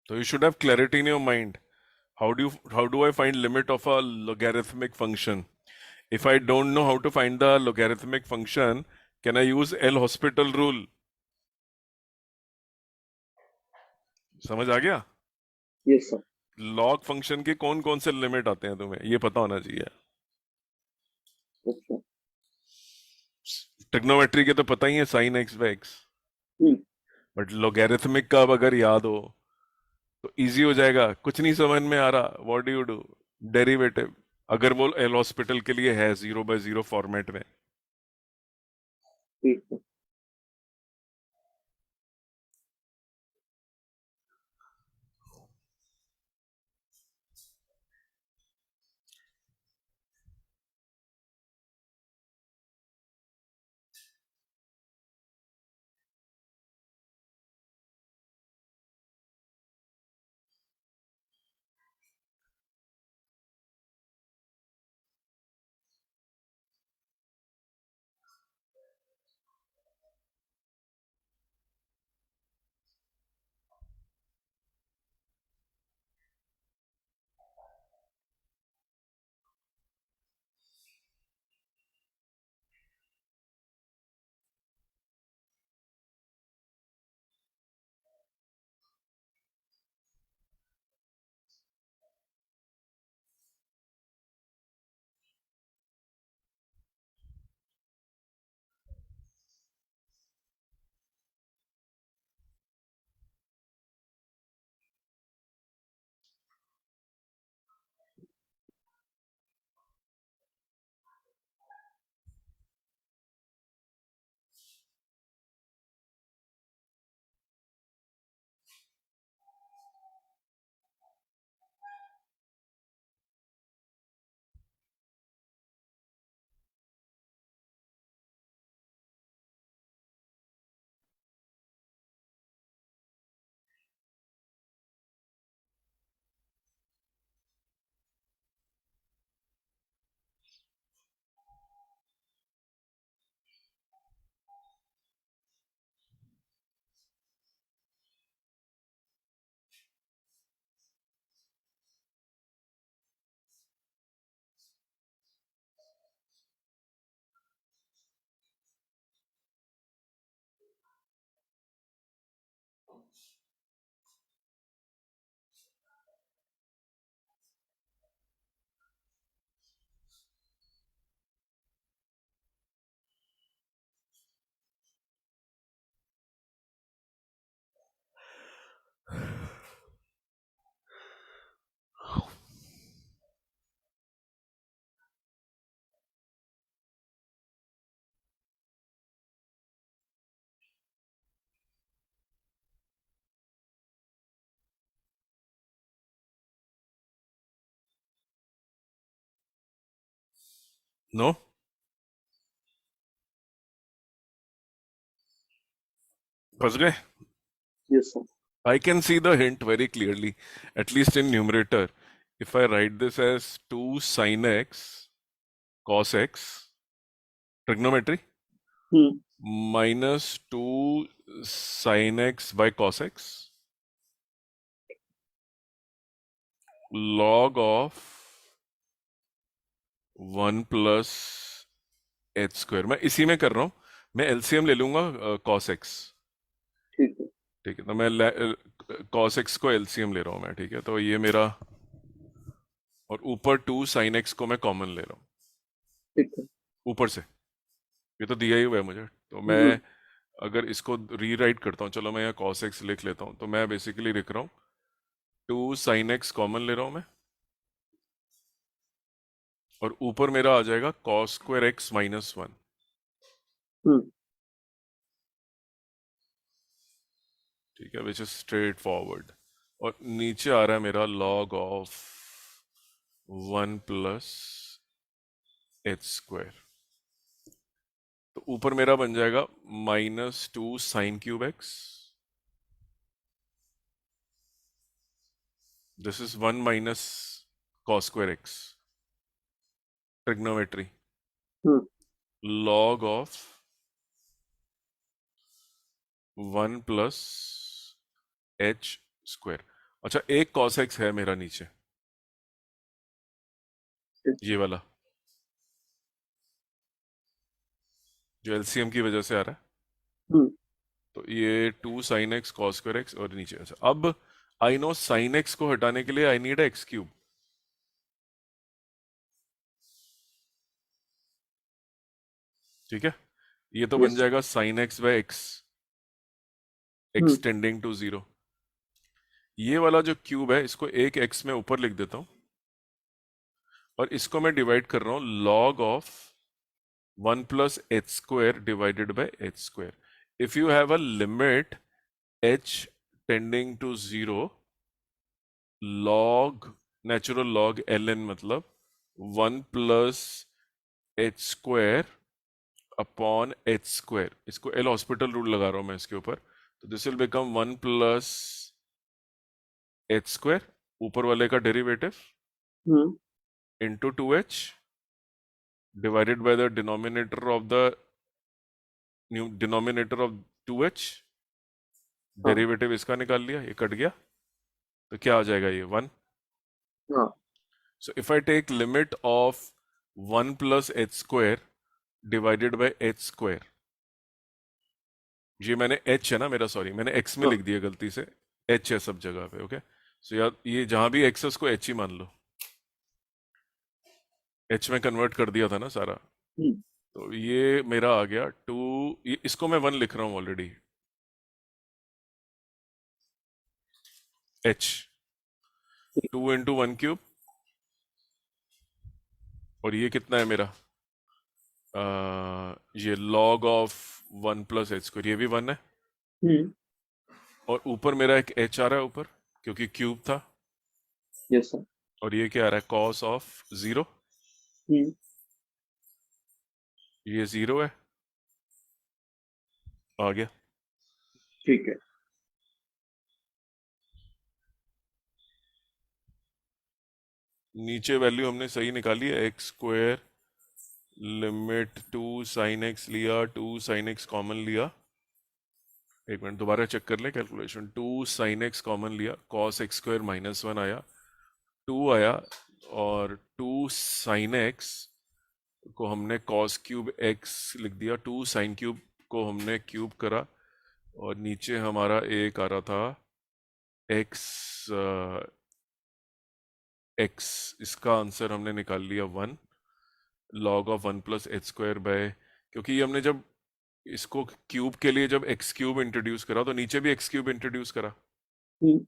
So you should have clarity in your mind. How do I find limit of a logarithmic function? If I don't know how to find the logarithmic function, can I use L hospital rule? समझ आ गया? Yes sir. Log function के कौन कौन से limit आते हैं तुम्हें ये पता होना चाहिए। अच्छा। ट्रिग्नोमेट्री के तो पता ही है, sine x by x. Hmm. But logarithmic का अब अगर याद हो तो इजी हो जाएगा। कुछ नहीं समझ में आ रहा, what do you do? Derivative. अगर वो एल हॉस्पिटल के लिए है 0/0 फॉर्मेट में। ठीक है। नो, फंस गए. Yes, sir. I can see the hint very clearly, at least in numerator. If I write this as 2 sin x cos x, trigonometry, Hmm. minus 2 sin x by cos x, log of 1 plus h square. मैं इसी में कर रहा हूँ. मैं LCM ले लूंगा cos x. ठीक है. ठीक है, तो मैं cos x को एलसीएम ले रहा हूँ मैं. ठीक है, तो ये मेरा, और ऊपर 2 sin x को मैं कॉमन ले रहा हूँ ठीक है. ऊपर से. ये तो दिया ही हुआ है मुझे, तो हम्म. मैं अगर इसको रीराइट करता हूँ, चलो मैं यहाँ cos x लिख लेता हूँ, तो मैं बेसिकली लिख रहा हूँ 2 sin x कॉमन ले रहा हूँ मैं, और ऊपर मेरा आ जाएगा cos स्क्वायर x माइनस 1. हम्म. ठीक है, विच इज स्ट्रेट फॉरवर्ड. और नीचे आ रहा है मेरा log of 1 plus h square. तो ऊपर मेरा बन जाएगा minus 2 sine cube x. This is 1 minus cos square x, trigonometry, hmm. log of 1 plus h square. अच्छा, एक cos x है मेरा नीचे, ये वाला जो एलसीएम की वजह से आ रहा है. हम्म. तो ये 2 sine x cos square x, और नीचे. अच्छा, अब आई नो साइन एक्स को हटाने के लिए आई नीड एक्स क्यूब. ठीक है, ये तो बन यस. जाएगा sine x by x, hmm. X tending to 0. ये वाला जो क्यूब है, इसको एक एक्स में ऊपर लिख देता हूं, और इसको मैं डिवाइड कर रहा हूं log of 1 plus h square divided by h square. If you have a limit h tending to 0, log, natural log ln, मतलब 1 plus h square upon h square. इसको एल हॉस्पिटल रूल लगा रहा हूं मैं इसके ऊपर. तो this will become 1 plus h square, ऊपर वाले का derivative, hmm. Into 2h divided by the denominator of the denominator of 2h. हाँ. डेरिवेटिव इसका निकाल लिया, ये कट गया, तो क्या आ जाएगा ये 1. हाँ. So if I take limit of 1 plus h square divided by h square, ये मैंने h है ना मेरा, सॉरी मैंने x में हाँ. लिख दिया गलती से, h है सब जगह पे. ओके, सो यार ये जहां भी x है उसको h ही मान लो. h में कन्वर्ट कर दिया था ना सारा. हम्म. तो ये मेरा आ गया 2, इसको मैं 1 लिख रहा हूं ऑलरेडी, h, 2 इंटू 1 क्यूब. और ये कितना है मेरा, ये log of 1 plus h square, ये भी 1 है. हम्म. और ऊपर मेरा एक h आ रहा है ऊपर, क्योंकि क्यूब था. Yes sir. और ये क्या आ रहा है, cos ऑफ 0, हम्म. ये 0 है, आ गया. ठीक है. नीचे वैल्यू हमने सही निकाली है, x square limit 2 sine x लिया, 2 साइन एक्स कॉमन लिया. एक मिनट दोबारा चेक कर ले कैलकुलेशन. 2 साइन एक्स कॉमन लिया, cos एक्स स्क्वायर माइनस 1 आया, 2 आया, और 2 साइन एक्स को हमने cos क्यूब एक्स लिख दिया, 2 साइन क्यूब को हमने क्यूब करा, और नीचे हमारा एक आ रहा था एक्स एक्स. इसका आंसर हमने निकाल लिया 1, log of 1 plus h square by, क्योंकि ये हमने जब इसको क्यूब के लिए जब एक्स क्यूब इंट्रोड्यूस करा, तो नीचे भी एक्स क्यूब इंट्रोड्यूस करा हम्म.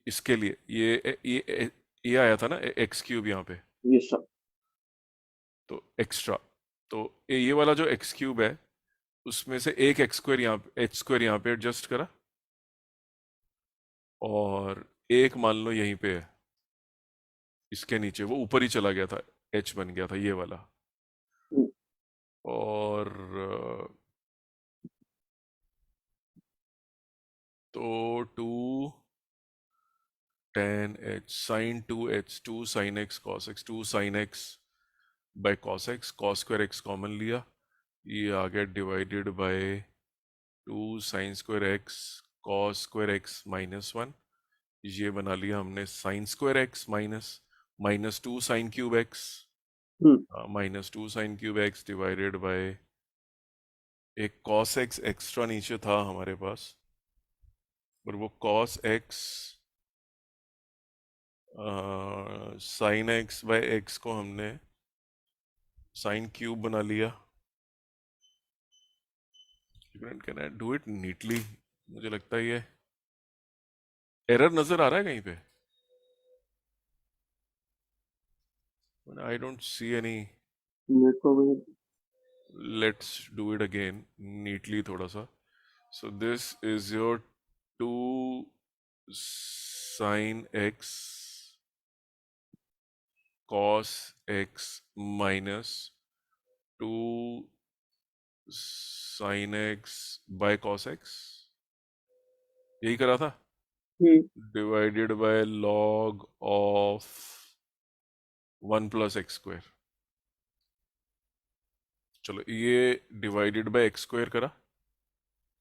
इसके लिए. ये आया था ना एक्स क्यूब यहाँ पे, यस सर. तो एक्स्ट्रा. तो ये वाला जो एक्स क्यूब है, उसमें से एक एक्स स्क्वायर यहाँ पे, एच स्क्वायर यहाँ पे एडजस्ट करा, और एक मान लो यहीं पे है, इसके नीचे, वो ऊपर ही चला गया था, h बन गया था ये वाला। हम्म, और तो 2 tan h sin 2h, 2 sin x cos x, 2 sin x by cos x, cos square x common लिया, ये आ गया divided by 2 sin square x cos square x -1, ये बना लिया हमने sin square x minus 2 sin cube x -2 sin cube x divided by एक cos x extra नीचे था हमारे पास, और वो cos x sin x by x को हमने sin क्यूब बना लिया। Can I do it neatly? मुझे लगता है ये एरर नजर आ रहा है कहीं पे, आई डोंट सी एनी। मेरे को भी let's do it again neatly थोड़ा सा। सो this is your 2 sin x cos x minus 2 sin x by cos x, यही करा था, divided by log of 1 plus x square. चलो ये डिवाइडेड बाय एक्स स्क्वायर करा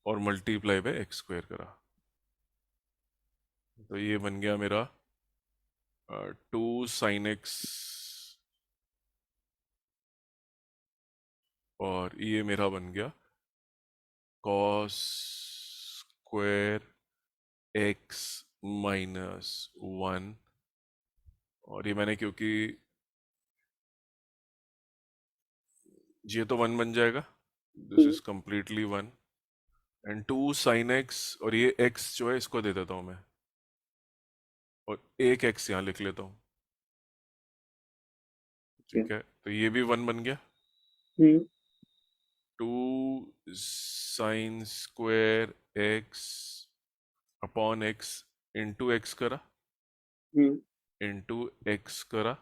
और मल्टीप्लाई बाय एक्स स्क्वायर करा, तो ये बन गया मेरा 2 sin x, और ये मेरा बन गया cos स्क्वायर x -1, और ये मैंने क्योंकि ये तो 1 बन जाएगा, this is completely 1, and 2 sin x, और ये x जो है इसको दे देता हूं मैं, और एक x यहाँ लिख लेता हूँ, ठीक है, तो ये भी 1 बन गया। 2 sin square x upon x into x करा, इंटू x करा,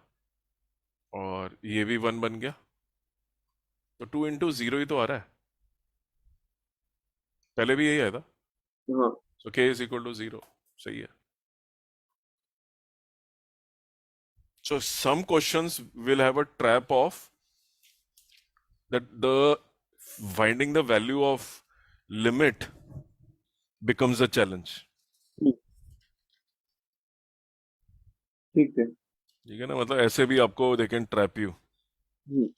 और ये भी 1 बन गया, तो 2 इंटू 0 ही तो आ रहा है, पहले भी यही आया था, हाँ सो k इज इक्वल टू 0, सही है। So some questions will have a trap of that the finding the value of limit becomes a challenge. ठीक है। ठीक है ना, मतलब ऐसे भी आपको they can trap you. Hmm,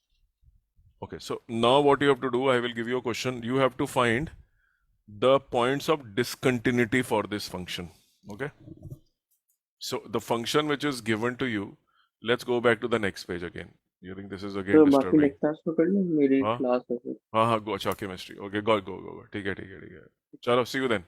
Okay, so now what you have to do, I will give you a question. You have to find the points of discontinuity for this function. Okay. So the function which is given to you, let's go back to the next page again. You think this is again तो बाकी disturbing? Next task को कर लो, मेरी हाँ class है फिर। हाँ हाँ, गो, अच्छा केमिस्ट्री, ओके, गो गो गो, ठीक है ठीक है ठीक है, चलो सी यू देन।